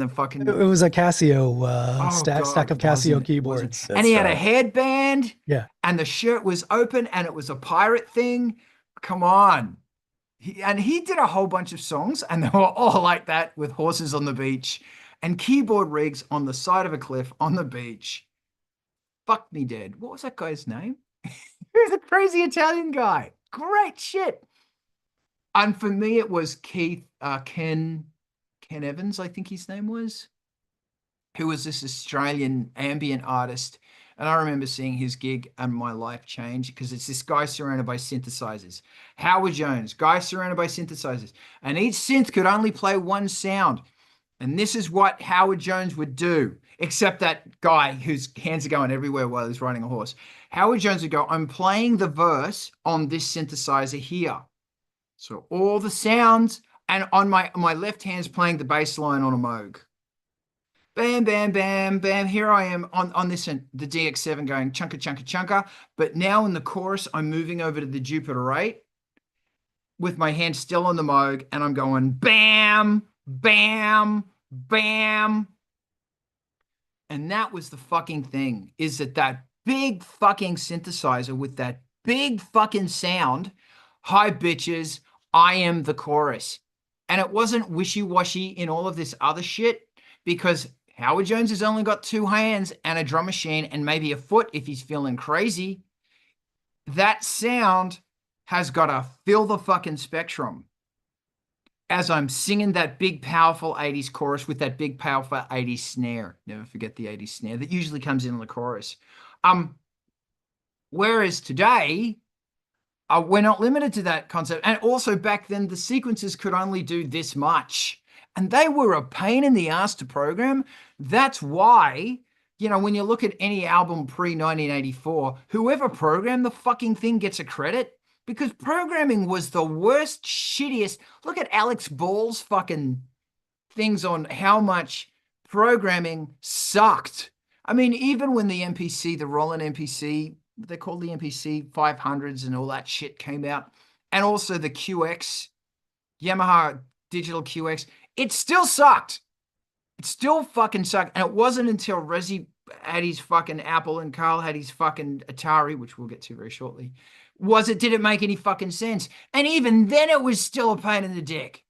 fucking... It was a Casio stack of Casio keyboards. And he had a headband. Yeah. And the shirt was open and it was a pirate thing. Come on. He did a whole bunch of songs and they were all like that with horses on the beach and keyboard rigs on the side of a cliff on the beach. Fuck me dead. What was that guy's name? He was a crazy Italian guy. Great shit. And for me, it was Ken Evans, I think his name was, who was this Australian ambient artist. And I remember seeing his gig and my life change because it's this guy surrounded by synthesizers. Howard Jones, guy surrounded by synthesizers. And each synth could only play one sound. And this is what Howard Jones would do, except that guy whose hands are going everywhere while he's riding a horse. Howard Jones would go, I'm playing the verse on this synthesizer here. So all the sounds, and on my left hand's playing the bass line on a Moog. Bam, bam, bam, bam. Here I am on this one, the DX7 going chunka, chunka, chunka. But now in the chorus, I'm moving over to the Jupiter 8 with my hand still on the Moog, and I'm going bam, bam, bam. And that was the fucking thing, is that big fucking synthesizer with that big fucking sound, hi bitches, I am the chorus. And it wasn't wishy-washy in all of this other shit, because Howard Jones has only got 2 hands and a drum machine and maybe a foot if he's feeling crazy. That sound has got to fill the fucking spectrum as I'm singing that big, powerful 80s chorus with that big, powerful 80s snare. Never forget the 80s snare that usually comes in on the chorus. Whereas today, we're not limited to that concept. And also back then, the sequences could only do this much. And they were a pain in the ass to program. That's why, when you look at any album pre-1984, whoever programmed the fucking thing gets a credit. Because programming was the worst, shittiest. Look at Alex Ball's fucking things on how much programming sucked. I mean, even when the MPC, the Roland MPC, they called the MPC 500s and all that shit came out, and also the QX, Yamaha Digital QX, it still sucked. It still fucking sucked. And it wasn't until Raziel had his fucking Apple and Carl had his fucking Atari, which we'll get to very shortly, did it make any fucking sense? And even then it was still a pain in the dick.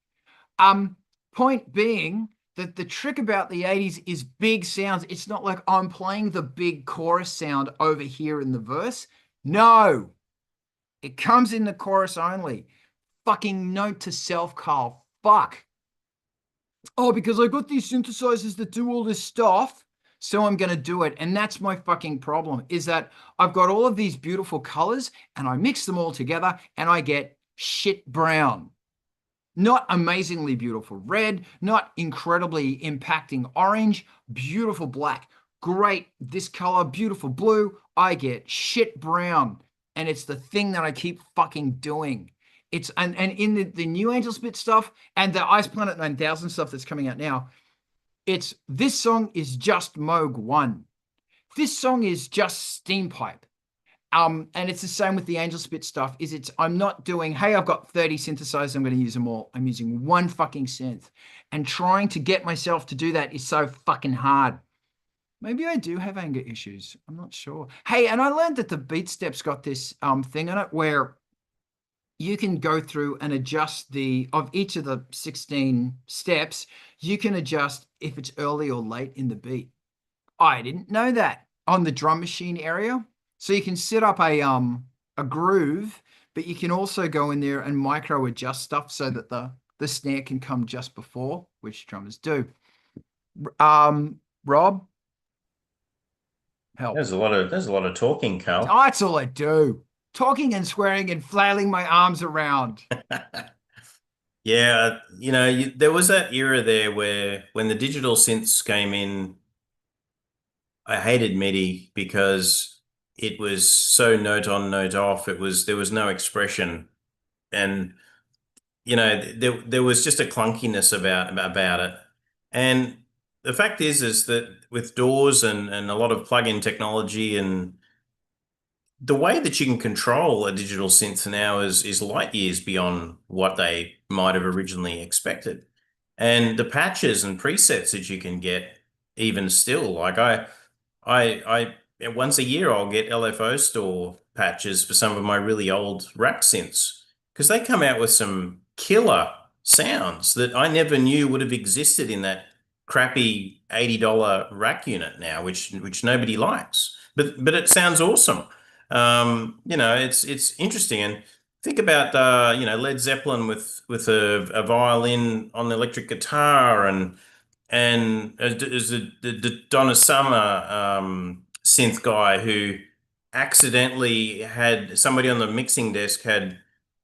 Point being that the trick about the 80s is big sounds. It's not like I'm playing the big chorus sound over here in the verse. No, it comes in the chorus only. Fucking note to self, Carl. Fuck. Oh, because I got these synthesizers that do all this stuff, so I'm going to do it. And that's my fucking problem, is that I've got all of these beautiful colors and I mix them all together and I get shit brown. Not amazingly beautiful red, not incredibly impacting orange, beautiful black. Great, this color, beautiful blue. I get shit brown. And it's the thing that I keep fucking doing. It's and in the new Angelspit stuff and the Ice Planet 9000 stuff that's coming out now, it's this song is just Moog 1. This song is just Steam Pipe. And it's the same with the Angelspit stuff, is I'm not doing, hey, I've got 30 synthesizers, I'm going to use them all. I'm using one fucking synth. And trying to get myself to do that is so fucking hard. Maybe I do have anger issues. I'm not sure. Hey, and I learned that the Beat Steps got this thing on it where you can go through and adjust of each of the 16 steps, you can adjust if it's early or late in the beat. I didn't know that on the drum machine area. So you can set up a groove, but you can also go in there and micro adjust stuff so that the snare can come just before, which drummers do. Rob, help. There's a lot of talking, Carl. Oh, that's all I do. Talking and swearing and flailing my arms around. Yeah, there was that era there where when the digital synths came in, I hated MIDI because it was so note on, note off. There was no expression, and there was just a clunkiness about it. And the fact is that with DAWs and a lot of plug-in technology and the way that you can control a digital synth now is light years beyond what they might have originally expected. And the patches and presets that you can get, even still, like I once a year I'll get LFO store patches for some of my really old rack synths because they come out with some killer sounds that I never knew would have existed in that crappy $80 rack unit now, which nobody likes. But it sounds awesome. It's interesting. And think about Led Zeppelin with a violin on the electric guitar and as the Donna Summer synth guy who accidentally had somebody on the mixing desk had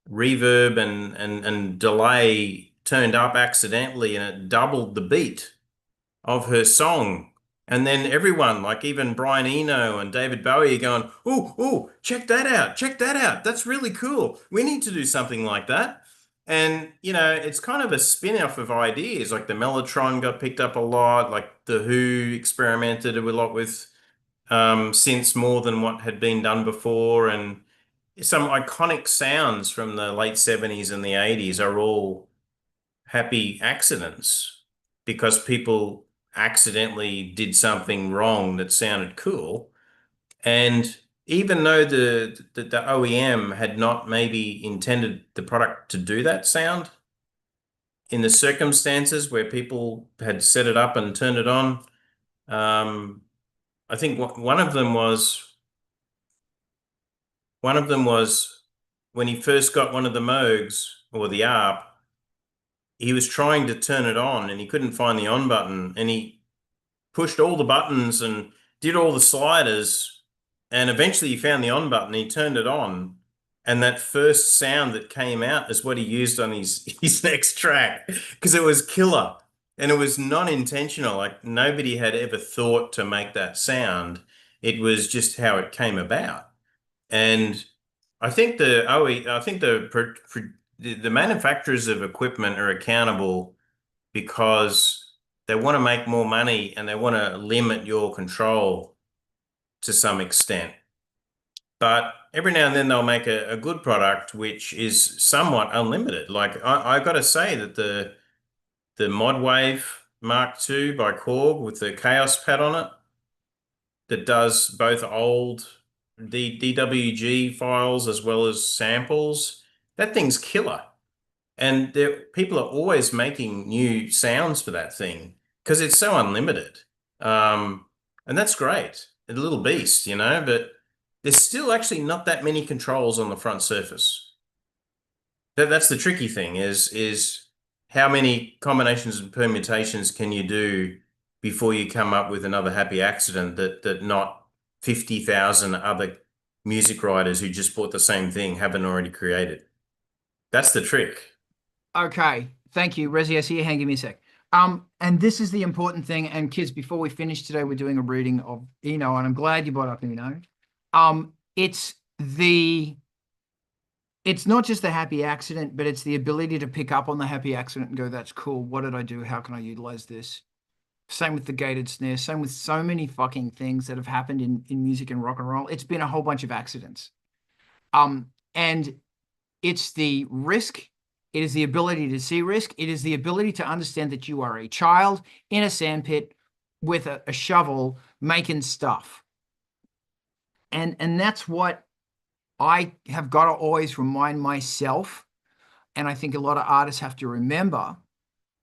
reverb and delay turned up accidentally and it doubled the beat of her song. And then everyone, like even Brian Eno and David Bowie, are going, "Ooh, check that out! Check that out! That's really cool. We need to do something like that." And it's kind of a spin-off of ideas. Like the Mellotron got picked up a lot. Like the Who experimented a lot with synths more than what had been done before, and some iconic sounds from the late 70s and the 80s are all happy accidents because people accidentally did something wrong that sounded cool. And even though the OEM had not maybe intended the product to do that sound, in the circumstances where people had set it up and turned it on, I think one of them was when he first got one of the Moogs or the ARP, he was trying to turn it on and he couldn't find the on button and he pushed all the buttons and did all the sliders and eventually he found the on button, he turned it on, and that first sound that came out is what he used on his next track because it was killer and it was non-intentional. Like nobody had ever thought to make that sound. It was just how it came about. And I think the manufacturers of equipment are accountable because they want to make more money and they want to limit your control to some extent. But every now and then they'll make a good product which is somewhat unlimited. Like I got to say that the Modwave Mark II by Korg with the Kaos pad on it that does both old DWG files as well as samples, that thing's killer. And people are always making new sounds for that thing because it's so unlimited. And that's great. A little beast, but there's still actually not that many controls on the front surface. That's the tricky thing is how many combinations and permutations can you do before you come up with another happy accident that not 50,000 other music writers who just bought the same thing haven't already created? That's the trick. Okay, thank you, Raziel. I see you. Hang give me a sec. And this is the important thing. And kids, before we finish today, we're doing a reading of Eno, and I'm glad you brought up Eno. It's not just the happy accident, but it's the ability to pick up on the happy accident and go, that's cool. What did I do? How can I utilize this? Same with the gated snare, same with so many fucking things that have happened in music and rock and roll. It's been a whole bunch of accidents. And it's the risk. It is the ability to see risk. It is the ability to understand that you are a child in a sandpit with a shovel making stuff. And that's what I have got to always remind myself, and I think a lot of artists have to remember,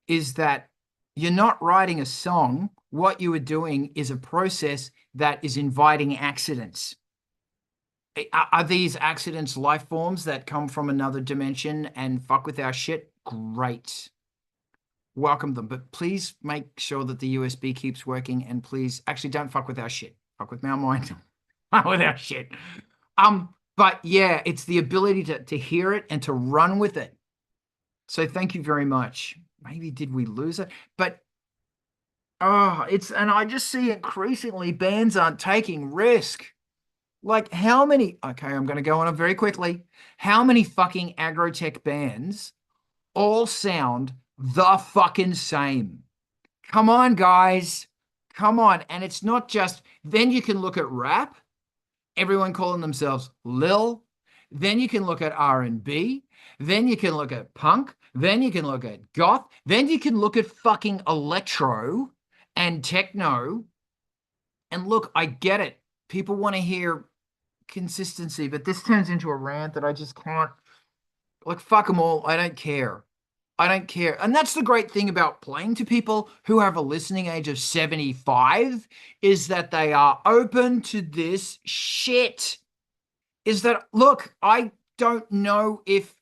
is that you're not writing a song. What you are doing is a process that is inviting accidents. Are these accidents life forms that come from another dimension and fuck with our shit? Great. Welcome them. But please make sure that the USB keeps working, and please actually don't fuck with our shit. Fuck with our mind. Fuck with our shit. But yeah, it's the ability to hear it and to run with it. So thank you very much. Maybe did we lose it? But and I just see increasingly bands aren't taking risk. Like how many, okay, I'm going to go on it very quickly. How many fucking agrotech bands all sound the fucking same? Come on, guys. Come on. And it's not just, then you can look at rap, everyone calling themselves Lil. Then you can look at R&B. Then you can look at punk. Then you can look at goth. Then you can look at fucking electro and techno. And look, I get it. People want to hear consistency, but this turns into a rant that I just can't. Like, fuck them all. I don't care. I don't care. And that's the great thing about playing to people who have a listening age of 75, is that they are open to this shit. Is that, look, I don't know if,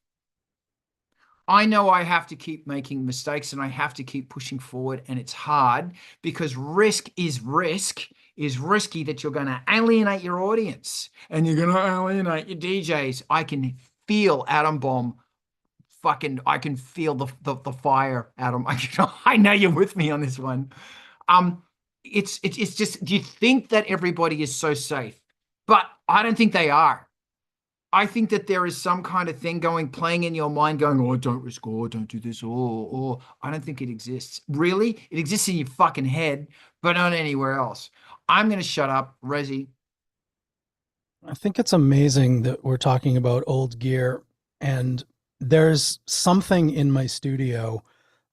I know I have to keep making mistakes and I have to keep pushing forward, and it's hard because risk is risky, that you're going to alienate your audience and you're going to alienate your DJs. I can feel Atom Bomb. I can feel the fire, Adam. I know you're with me on this one. It's just, do you think that everybody is so safe? But I don't think they are. I think that there is some kind of thing playing in your mind going, oh, don't risk, oh, don't do this, or I don't think it exists. Really? It exists in your fucking head, but not anywhere else. I'm going to shut up. Rezi. I think it's amazing that we're talking about old gear, and there's something in my studio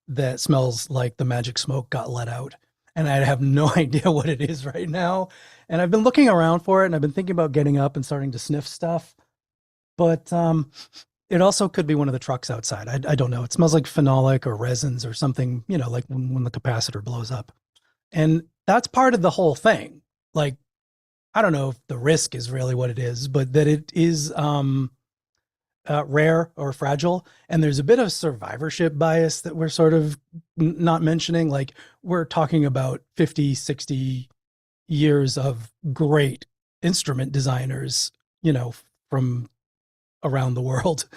that smells like the magic smoke got let out, and I have no idea what it is right now. And I've been looking around for it, and I've been thinking about getting up and starting to sniff stuff. But it also could be one of the trucks outside. I don't know. It smells like phenolic or resins or something, like when the capacitor blows up. And that's part of the whole thing. Like, I don't know if the risk is really what it is, but that it is rare or fragile. And there's a bit of survivorship bias that we're sort of not mentioning. Like, we're talking about 50, 60 years of great instrument designers, from around the world.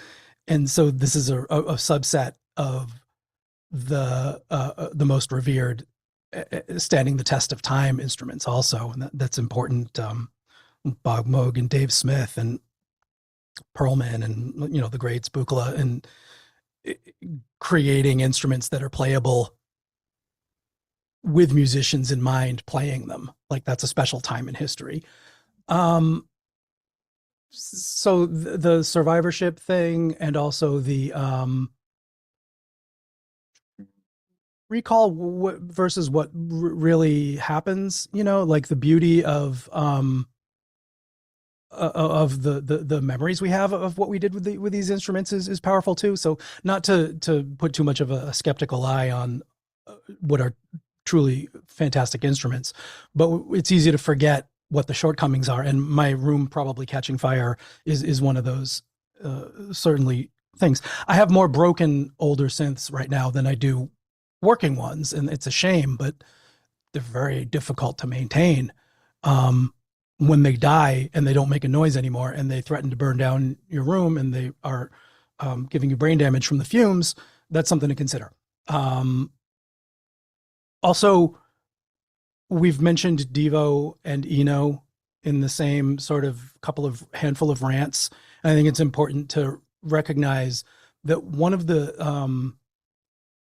And so this is a subset of the most revered, standing the test of time instruments also. And that's important. Bob Moog and Dave Smith and Perlman and, the great Spookla, and creating instruments that are playable with musicians in mind playing them. Like, that's a special time in history. So the survivorship thing, and also the recall versus what really happens, like the beauty of the memories we have of what we did with these instruments is powerful too. So not to put too much of a skeptical eye on what are truly fantastic instruments, but it's easy to forget what the shortcomings are. And my room probably catching fire is one of those, certainly things. I have more broken older synths right now than I do working ones, and it's a shame, but they're very difficult to maintain. When they die and they don't make a noise anymore and they threaten to burn down your room and they are giving you brain damage from the fumes, that's something to consider. Also, we've mentioned Devo and Eno in the same sort of handful of rants. And I think it's important to recognize that one of the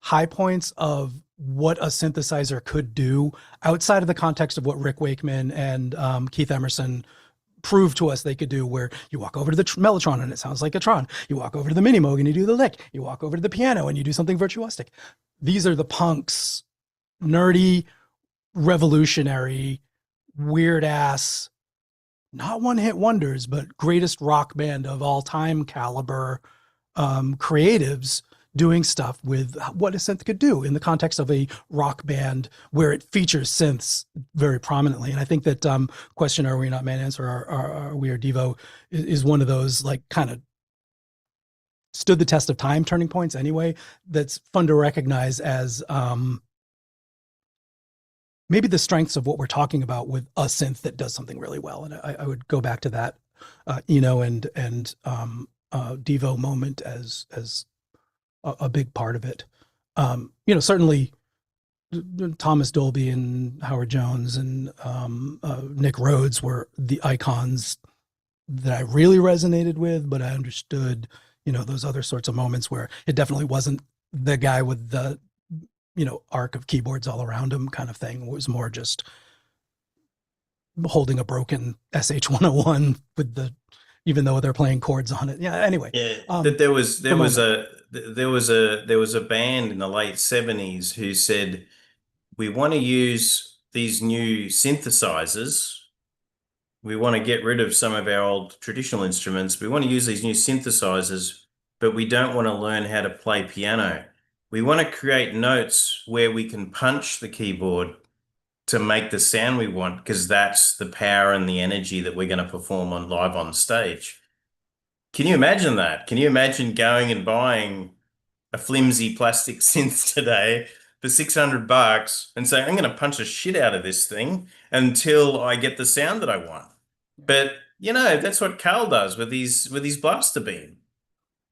high points of what a synthesizer could do outside of the context of what Rick Wakeman and Keith Emerson proved to us they could do, where you walk over to the Mellotron and it sounds like a Tron. You walk over to the Minimoog and you do the lick. You walk over to the piano and you do something virtuosic. These are the punks, nerdy, revolutionary, weird ass, not one hit wonders, but greatest rock band of all time caliber creatives doing stuff with what a synth could do in the context of a rock band where it features synths very prominently. And I think that question, are we not man, answer, are we or Devo, is one of those like kind of stood the test of time turning points anyway, that's fun to recognize as maybe the strengths of what we're talking about with a synth that does something really well. And I would go back to that Eno and Devo moment as a big part of it. Certainly Thomas Dolby and Howard Jones and Nick Rhodes were the icons that I really resonated with, but I understood, those other sorts of moments where it definitely wasn't the guy with the, arc of keyboards all around him kind of thing. It was more just holding a broken SH-101 with even though they're playing chords on it. Yeah. Anyway. Yeah. There was a band in the late 70s who said, we want to use these new synthesizers. We want to get rid of some of our old traditional instruments. We want to use these new synthesizers, but we don't want to learn how to play piano. We want to create notes where we can punch the keyboard to make the sound we want, because that's the power and the energy that we're going to perform live on stage. Can you imagine that? Can you imagine going and buying a flimsy plastic synth today for $600 and saying, I'm going to punch the shit out of this thing until I get the sound that I want? But that's what Carl does with his blaster beam.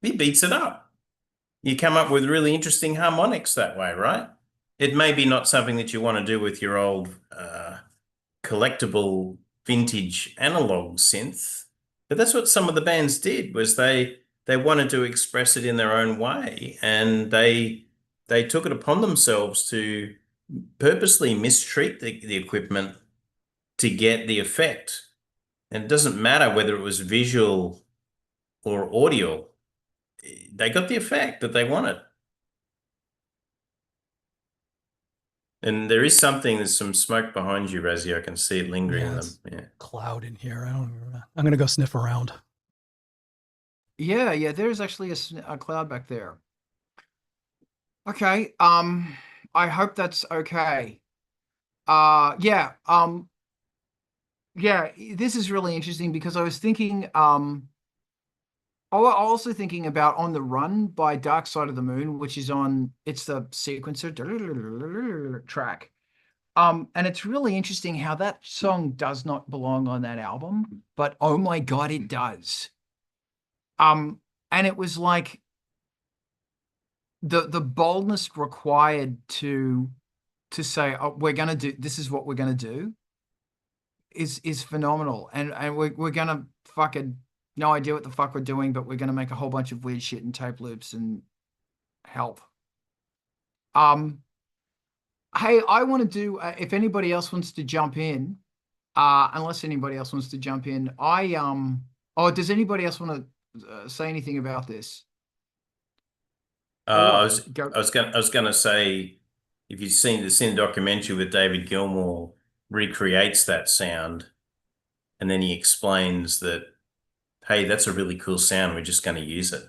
He beats it up. You come up with really interesting harmonics that way, right? It may be not something that you want to do with your old collectible vintage analog synth, but that's what some of the bands did, was they wanted to express it in their own way, and they took it upon themselves to purposely mistreat the equipment to get the effect. And it doesn't matter whether it was visual or audio. They got the effect that they wanted. And there's some smoke behind you, Raziel. I can see it lingering in them. Yeah. Cloud in here. I'm going to go sniff around. Yeah. There's actually a cloud back there. Okay. I hope that's okay. Yeah. This is really interesting because I was thinking, I was also thinking about On the Run by Dark Side of the Moon, which is it's the sequencer track. And it's really interesting how that song does not belong on that album, but oh my God, it does. And it was like the boldness required to say, oh, this is what we're gonna do is phenomenal. And we're gonna fucking no idea what the fuck we're doing, but we're going to make a whole bunch of weird shit and tape loops and help. Hey, I want to do, if anybody else wants to jump in, unless anybody else wants to jump in, does anybody else want to say anything about this? I was going to say, if you've seen the documentary with David Gilmour, recreates that sound, and then he explains that, hey, that's a really cool sound, we're just going to use it.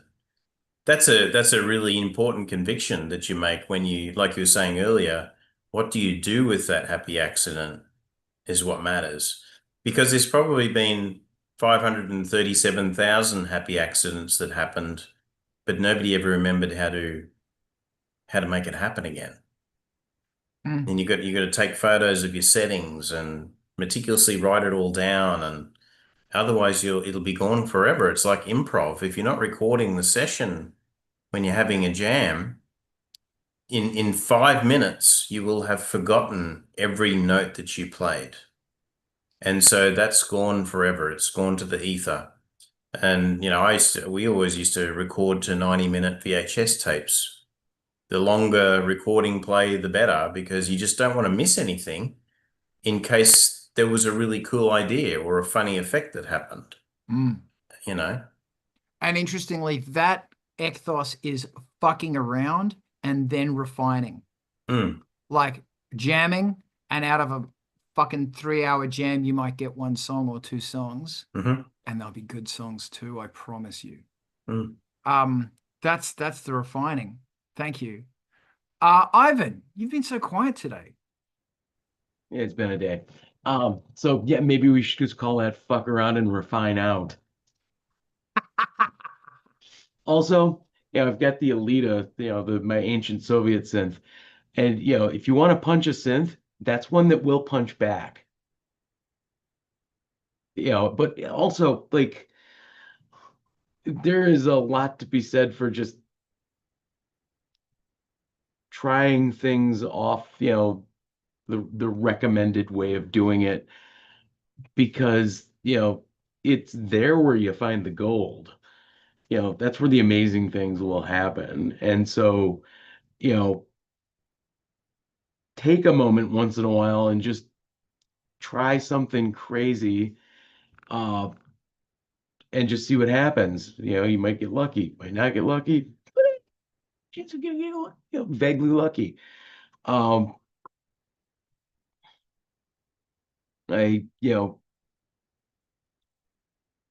That's a really important conviction that you make when you, like you were saying earlier, what do you do with that happy accident is what matters. Because there's probably been 537,000 happy accidents that happened but nobody ever remembered how to make it happen again. And you got to take photos of your settings and meticulously write it all down, and otherwise it'll be gone forever. It's like improv. If you're not recording the session when you're having a jam, in 5 minutes you will have forgotten every note that you played. And so that's gone forever. It's gone to the ether. And we always used to record to 90-minute VHS tapes. The longer recording play, the better, because you just don't want to miss anything in case there was a really cool idea or a funny effect that happened. And interestingly, that ethos is fucking around and then refining. Like jamming, and out of a fucking 3-hour jam, you might get 1 song or 2 songs. And they'll be good songs too, I promise you. That's the refining. Thank you. Ivan, you've been so quiet today. Yeah, it's been a day. So yeah, maybe we should just call that fuck around and refine out. Also, I've got the Alita, my ancient Soviet synth. And if you want to punch a synth, that's one that will punch back. But also, like, there is a lot to be said for just trying things off, the recommended way of doing it, because it's there where you find the gold. That's where the amazing things will happen. And so take a moment once in a while and just try something crazy, and just see what happens. You might get lucky, might not get lucky, but chance of getting vaguely lucky. I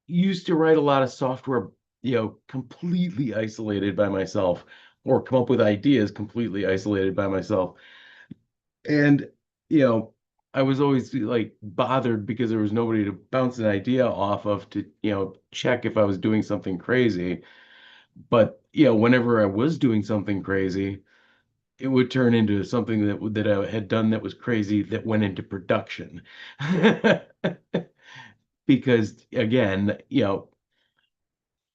used to write a lot of software, completely isolated by myself, or come up with ideas completely isolated by myself. And, I was always like bothered because there was nobody to bounce an idea off of to, check if I was doing something crazy. But, whenever I was doing something crazy, it would turn into something that I had done that was crazy that went into production. Because again,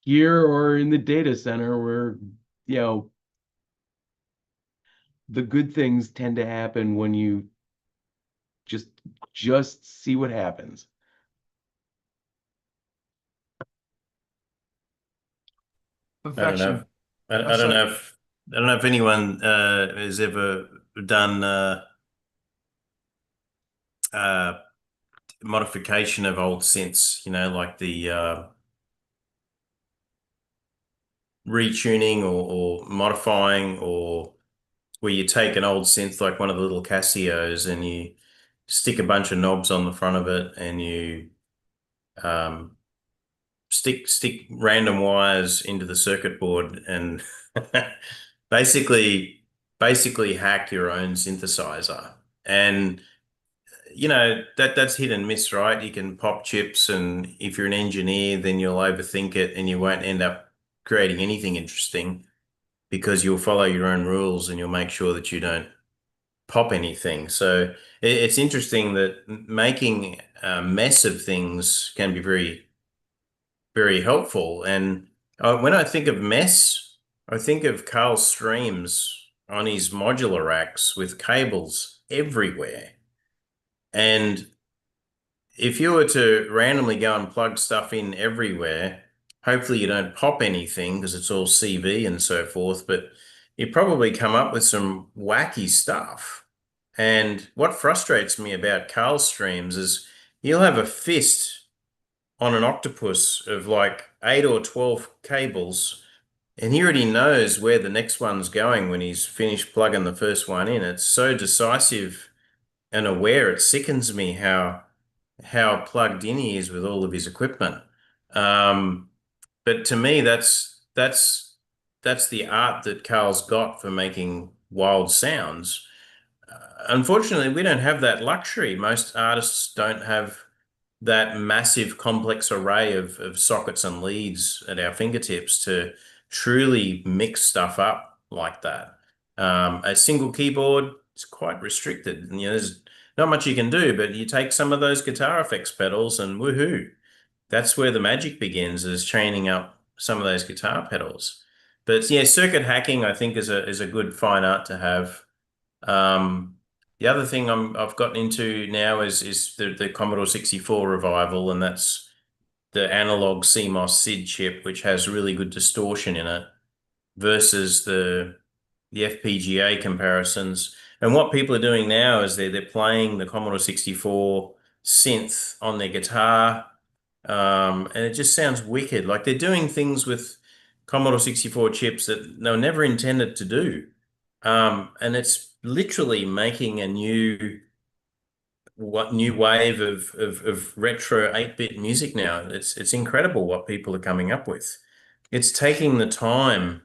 here or in the data center where, the good things tend to happen when you just see what happens. Perfection. I don't know if anyone has ever done modification of old synths, like the retuning or modifying, or where you take an old synth like one of the little Casios and you stick a bunch of knobs on the front of it, and you stick random wires into the circuit board and basically hack your own synthesizer. And that's hit and miss, right? You can pop chips, and if you're an engineer, then you'll overthink it and you won't end up creating anything interesting, because you'll follow your own rules and you'll make sure that you don't pop anything. So it's interesting that making a mess of things can be very, very helpful. And when I think of mess, I think of Karplus-Strong on his modular racks with cables everywhere. And if you were to randomly go and plug stuff in everywhere, hopefully you don't pop anything because it's all CV and so forth, but you probably come up with some wacky stuff. And what frustrates me about Karplus-Strong is he'll have a fist on an octopus of like 8 or 12 cables, and he already knows where the next one's going when he's finished plugging the first one in. It's so decisive and aware. It sickens me how plugged in he is with all of his equipment. But to me, that's the art that Carl's got for making wild sounds. Unfortunately, we don't have that luxury. Most artists don't have that massive complex array of sockets and leads at our fingertips to truly mix stuff up like that. A single keyboard is quite restricted. And, there's not much you can do, but you take some of those guitar effects pedals and woohoo. That's where the magic begins, is chaining up some of those guitar pedals. But yeah, circuit hacking, I think, is a good fine art to have. The other thing I've gotten into now is the Commodore 64 revival, and that's the analog CMOS SID chip, which has really good distortion in it, versus the FPGA comparisons. And what people are doing now is they're playing the Commodore 64 synth on their guitar, and it just sounds wicked. Like they're doing things with Commodore 64 chips that they were never intended to do. And it's literally making a new wave of retro 8-bit music now. It's incredible what people are coming up with. It's taking the time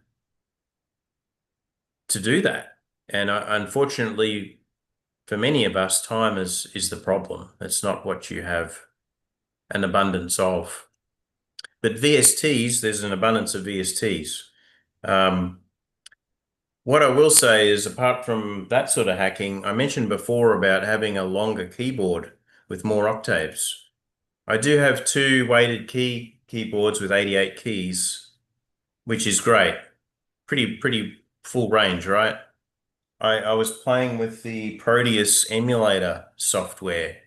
to do that. And unfortunately, for many of us, time is the problem. It's not what you have an abundance of. But VSTs, there's an abundance of VSTs. What I will say is, apart from that sort of hacking, I mentioned before about having a longer keyboard with more octaves. I do have 2 weighted keyboards with 88 keys, which is great. Pretty full range, right? I was playing with the Proteus emulator software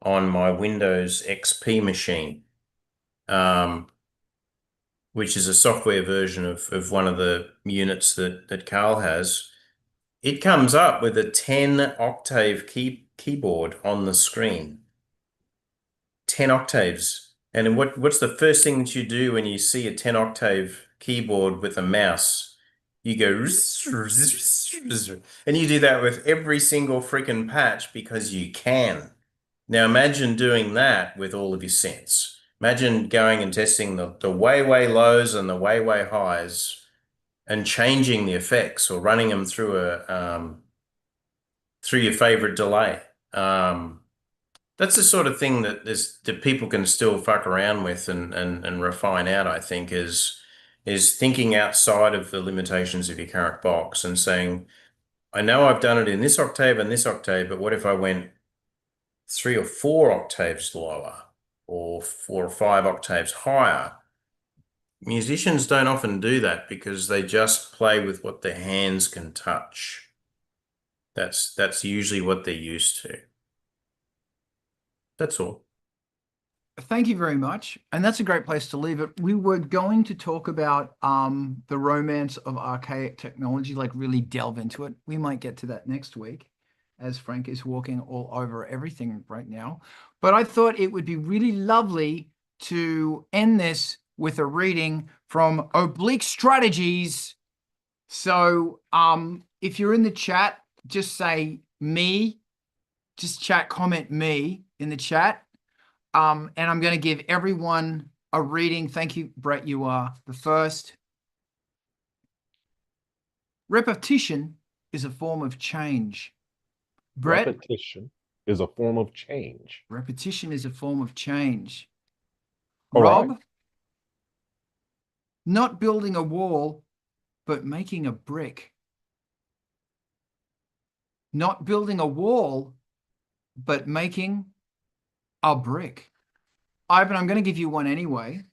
on my Windows XP machine, which is a software version of one of the units that Carl has. It comes up with a 10-octave keyboard on the screen. 10 octaves. And what's the first thing that you do when you see a 10-octave keyboard with a mouse? You go, and you do that with every single freaking patch because you can. Now imagine doing that with all of your synths. Imagine going and testing the way, way lows and the way, way highs and changing the effects or running them through through your favorite delay. That's the sort of thing that people can still fuck around with and refine out, I think, is thinking outside of the limitations of your current box and saying, I know I've done it in this octave and this octave, but what if I went 3 or 4 octaves lower or 4 or 5 octaves higher? Musicians don't often do that because they just play with what their hands can touch. That's usually what they're used to. That's all. Thank you very much. And that's a great place to leave it. We were going to talk about the romance of archaic technology, like really delve into it. We might get to that next week, as Frank is walking all over everything right now. But I thought it would be really lovely to end this with a reading from Oblique Strategies. So if you're in the chat, just say me, just comment me in the chat. And I'm going to give everyone a reading. Thank you, Brett. You are the first. Repetition is a form of change. Brett? Repetition is a form of change. Repetition is a form of change. All Rob? right. Not building a wall, but making a brick. Not building a wall, but making a brick. Ivan, I'm going to give you one anyway.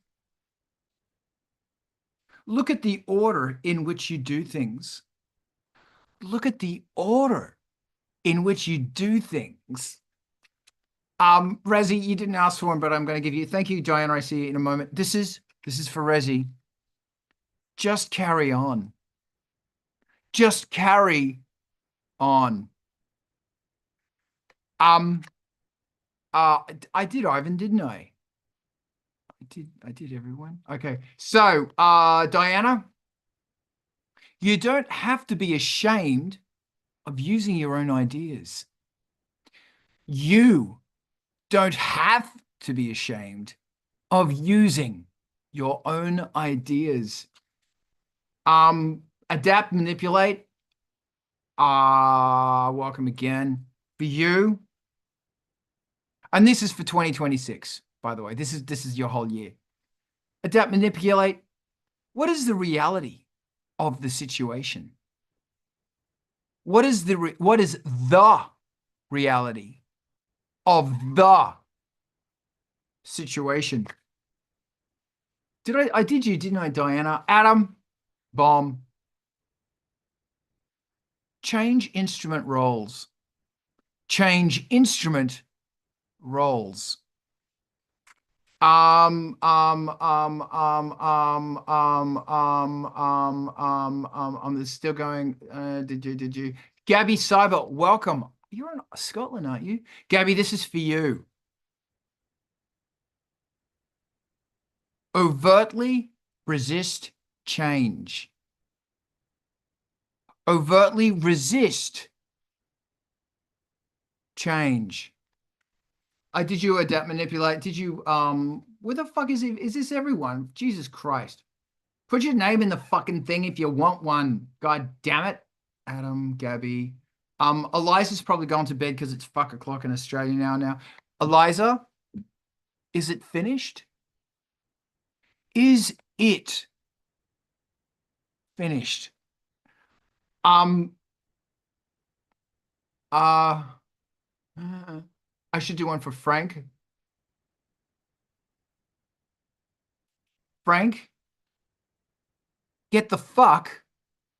Look at the order in which you do things. Look at the order in which you do things. Razi, you didn't ask for one, but I'm going to give you. Thank you, Diana. I see you in a moment. This is for Razi. Just carry on. Just carry on. I did, Ivan, didn't I? I did, everyone. Okay. So, Diana, you don't have to be ashamed of using your own ideas. You don't have to be ashamed of using your own ideas. Adapt, manipulate. Welcome again. For you. And this is for 2026, by the way. This is your whole year. Adapt, manipulate. What is the reality of the situation? What is the reality of the situation? I did you, didn't I, Diana? Adam, bomb. Change instrument roles. Change instrument roles. I'm still going. Did you? Gabby Cyber, welcome. You're in Scotland, aren't you? Gabby, this is for you. Overtly resist change. Overtly resist change. Did you adapt, manipulate? Did you, where the fuck is it? Is this everyone? Jesus Christ. Put your name in the fucking thing if you want one. God damn it. Adam, Gabby. Eliza's probably gone to bed because it's fuck o'clock in Australia now. Eliza, is it finished? Is it finished? I should do one for Frank. Frank, get the fuck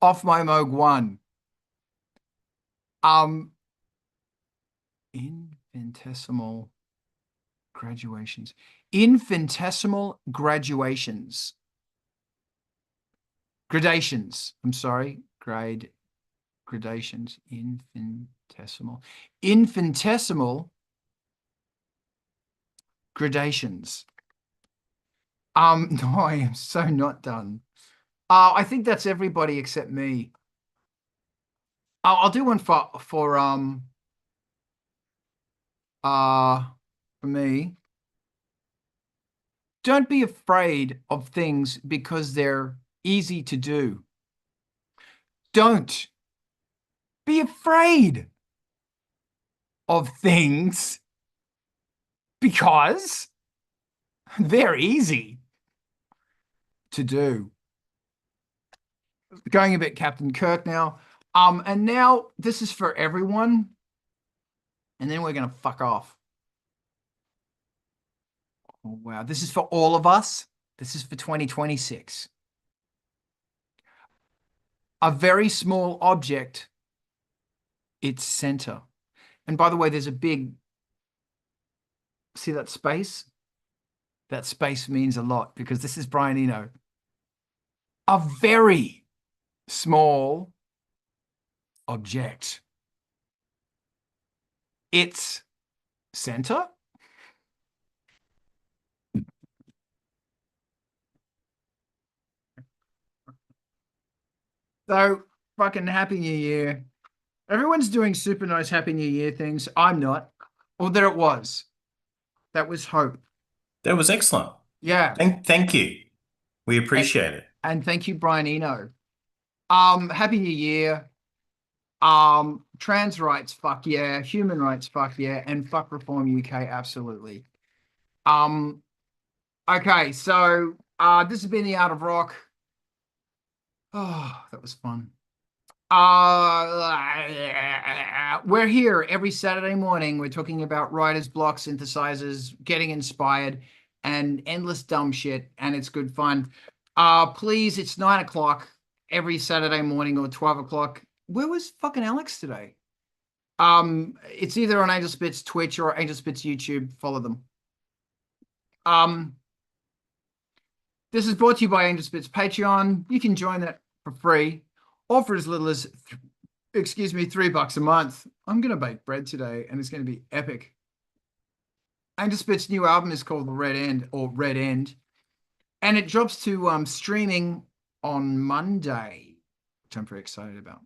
off my Moog One. Infinitesimal graduations. Infinitesimal graduations. Gradations. I'm sorry. Gradations. Infinitesimal gradations. No, I am so not done. I think that's everybody except me. I'll do one for me. Don't be afraid of things because they're easy to do. Don't be afraid of things because they're easy to do. Going a bit Captain Kirk now. And now this is for everyone. And then we're going to fuck off. Oh, wow. This is for all of us. This is for 2026. A very small object, its center. And by the way, there's a big, see that space? That space means a lot because this is Brian Eno. A very small object, its center. So fucking Happy New Year. Everyone's doing super nice Happy New Year things. I'm not. Or there it was. That was Hope. That was excellent. Yeah. Thank you. We appreciate it. And thank you, Brian Eno. Happy New Year. Trans rights, fuck yeah. Human rights, fuck yeah. And fuck Reform UK, absolutely. Okay, so this has been the Art of Rock. Oh, that was fun. We're here every Saturday morning. We're talking about writers, block, synthesizers, getting inspired, and endless dumb shit, and it's good fun. Please, it's 9 o'clock every Saturday morning or 12 o'clock. Where was fucking Alex today? It's either on Angelspit's Twitch or Angelspit's YouTube. Follow them. This is brought to you by Angelspit's Patreon. You can join that for free or for as little as, $3 a month. I'm going to bake bread today and it's going to be epic. Angelspit's new album is called The Red End or Red End. And it drops to streaming on Monday, which I'm very excited about.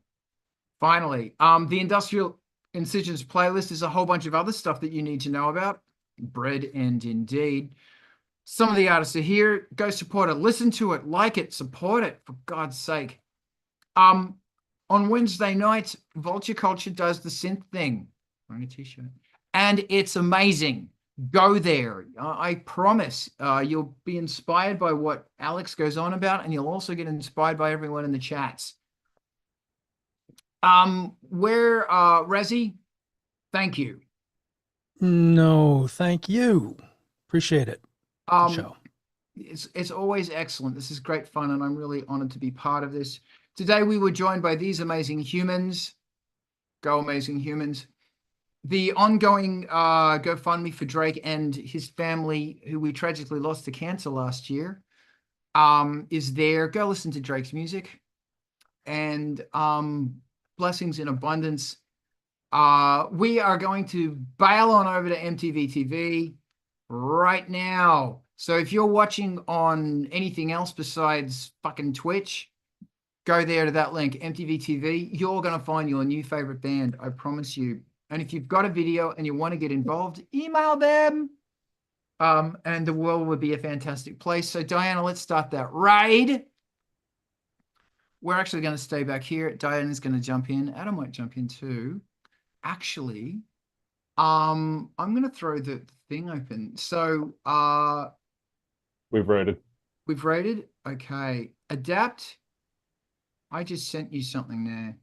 Finally, the Industrial Incisions playlist is a whole bunch of other stuff that you need to know about. Bread End indeed. Some of the artists are here. Go support it. Listen to it. Like it. Support it. For God's sake. On Wednesday night, Vulture Culture does the synth thing. Wearing a t-shirt. And it's amazing. Go there. I promise you'll be inspired by what Alex goes on about, and you'll also get inspired by everyone in the chats. Razi, thank you. No, thank you. Appreciate it. Good show. It's always excellent. This is great fun, and I'm really honored to be part of this. Today we were joined by these amazing humans. Go amazing humans. The ongoing GoFundMe for Drake and his family, who we tragically lost to cancer last year, is there. Go listen to Drake's music. And blessings in abundance. We are going to bail on over to MTV TV right now. So if you're watching on anything else besides fucking Twitch, go there to that link, MTV TV. You're going to find your new favorite band, I promise you. And if you've got a video and you want to get involved, email them. And the world would be a fantastic place. So Diana, let's start that raid. We're actually going to stay back here. Diana's going to jump in. Adam might jump in too. Actually, I'm going to throw the thing open. So we've raided. We've raided. Okay. Adapt. I just sent you something there.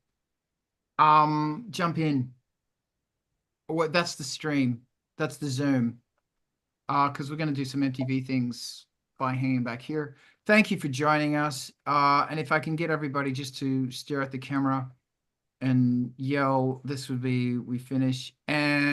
Jump in. Oh, that's the stream. That's the Zoom. Because we're going to do some MTV things by hanging back here. Thank you for joining us. And if I can get everybody just to stare at the camera and yell, this would be, we finish. And